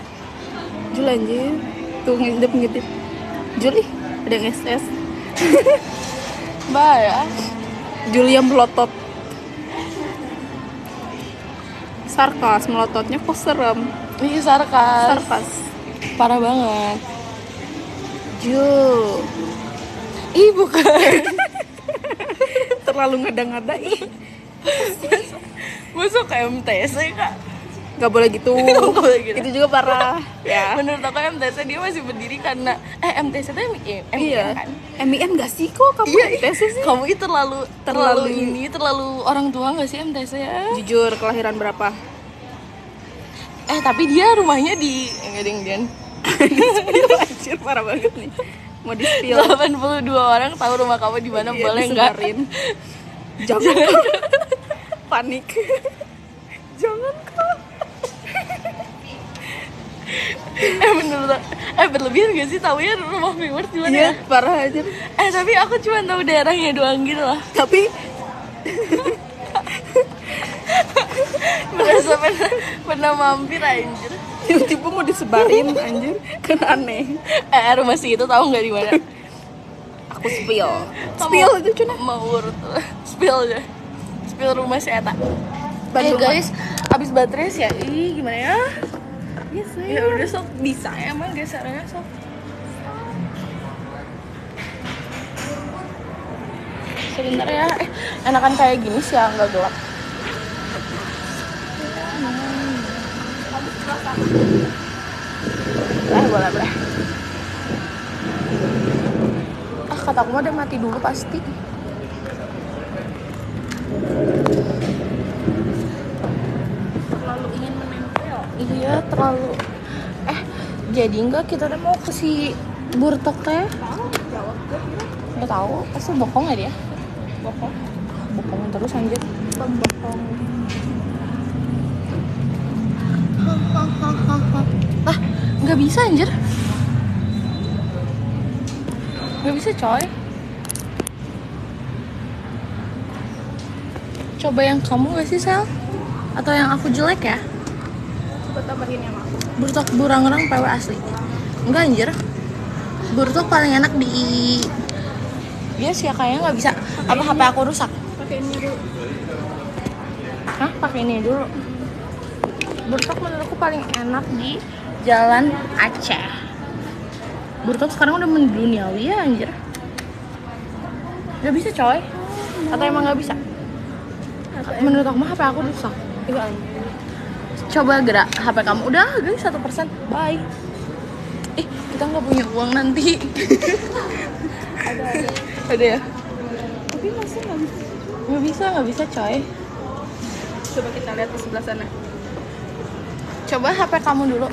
Speaker 2: Jul anjir. Tuh ngintip. Jul ih, ada yang SS.
Speaker 1: Bahaya.
Speaker 2: Julia melotot. Sarkas, melototnya kok serem.
Speaker 1: Ini sarkas.
Speaker 2: Sarkas.
Speaker 1: Parah banget.
Speaker 2: Jul.
Speaker 1: Ih bukan.
Speaker 2: Terlalu ngada-ngada ih.
Speaker 1: Masuk ke MTS kak.
Speaker 2: Gak boleh gitu.
Speaker 1: Nggak boleh gitu.
Speaker 2: Itu juga parah. Ya.
Speaker 1: Menurut aku MTS dia masih berdiri karena MTS itu MIN
Speaker 2: Iya.
Speaker 1: kan.
Speaker 2: MIN gak sih kok kamu MTS sih?
Speaker 1: Kamu itu terlalu orang tua nggak sih MTS ya?
Speaker 2: Jujur, kelahiran berapa?
Speaker 1: Tapi dia rumahnya di Enggak.
Speaker 2: Anjir, parah banget nih. Mau di spill.
Speaker 1: 82 orang tahu rumah kamu di mana, boleh nggak?
Speaker 2: Disebarin. Jangan. Panik. Jangan kok.
Speaker 1: Menurut berlebihan gak sih tahu ya rumah viewers di mana?
Speaker 2: Iya, parah aja.
Speaker 1: Tapi aku cuma tahu daerahnya doang gitu loh.
Speaker 2: Tapi
Speaker 1: Berasa pernah mampir anjir.
Speaker 2: tiba-tiba mau disebarin anjir, kan aneh.
Speaker 1: Rumah sih itu tahu nggak di mana?
Speaker 2: Aku spill.
Speaker 1: Kamu
Speaker 2: Spill itu cuna.
Speaker 1: mau urut spill aja. Spill rumah si Eta.
Speaker 2: Bandung,
Speaker 1: Guys, abis baterai ya. Gimana ya?
Speaker 2: Yes,
Speaker 1: Ya udah sok bisa emang gesernya sok. Sebentar ya. Enakan kayak gini sih ya, nggak gelap. Boleh. Kataku mah udah mati dulu pasti.
Speaker 2: terlalu ingin menempel.
Speaker 1: Iya, terlalu. Jadi enggak kita tuh mau ke si Burtok teh? Nggak tahu, pasti bokong ya dia. Bokong terus anjir.
Speaker 2: Pembokong.
Speaker 1: Nggak bisa anjir. Nggak bisa coy. Coba yang kamu gak sih Sel? Atau yang aku jelek ya?
Speaker 2: Coba tambahin ya, Mak.
Speaker 1: Burtok Burangrang PW asli. Enggak anjir. Burtok paling enak di. Iya sih ya, kayaknya nggak bisa. Apa HP aku rusak?
Speaker 2: Pakai ini dulu.
Speaker 1: Hah? Pakai ini dulu. Burtok menurutku paling enak di Jalan Aceh. Burtok sekarang udah menduniawi ya anjir. Gak bisa coy. Atau emang gak bisa? Menurut aku mah HP aku rusak.
Speaker 2: Iya anjir.
Speaker 1: Coba gerak HP kamu. Udah guys 1%. Bye. Kita nggak punya uang nanti. Ada ya?
Speaker 2: Tapi masih nggak bisa.
Speaker 1: Nggak bisa coy.
Speaker 2: Coba kita lihat di sebelah sana.
Speaker 1: Coba HP kamu dulu.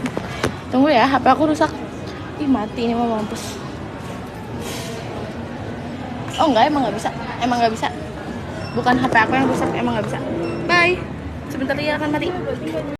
Speaker 1: Tunggu ya, HP aku rusak. Mati ini mah mampus. Oh enggak, emang nggak bisa. Bukan HP aku yang rusak, emang nggak bisa. Bye. Sebentar lagi akan mati.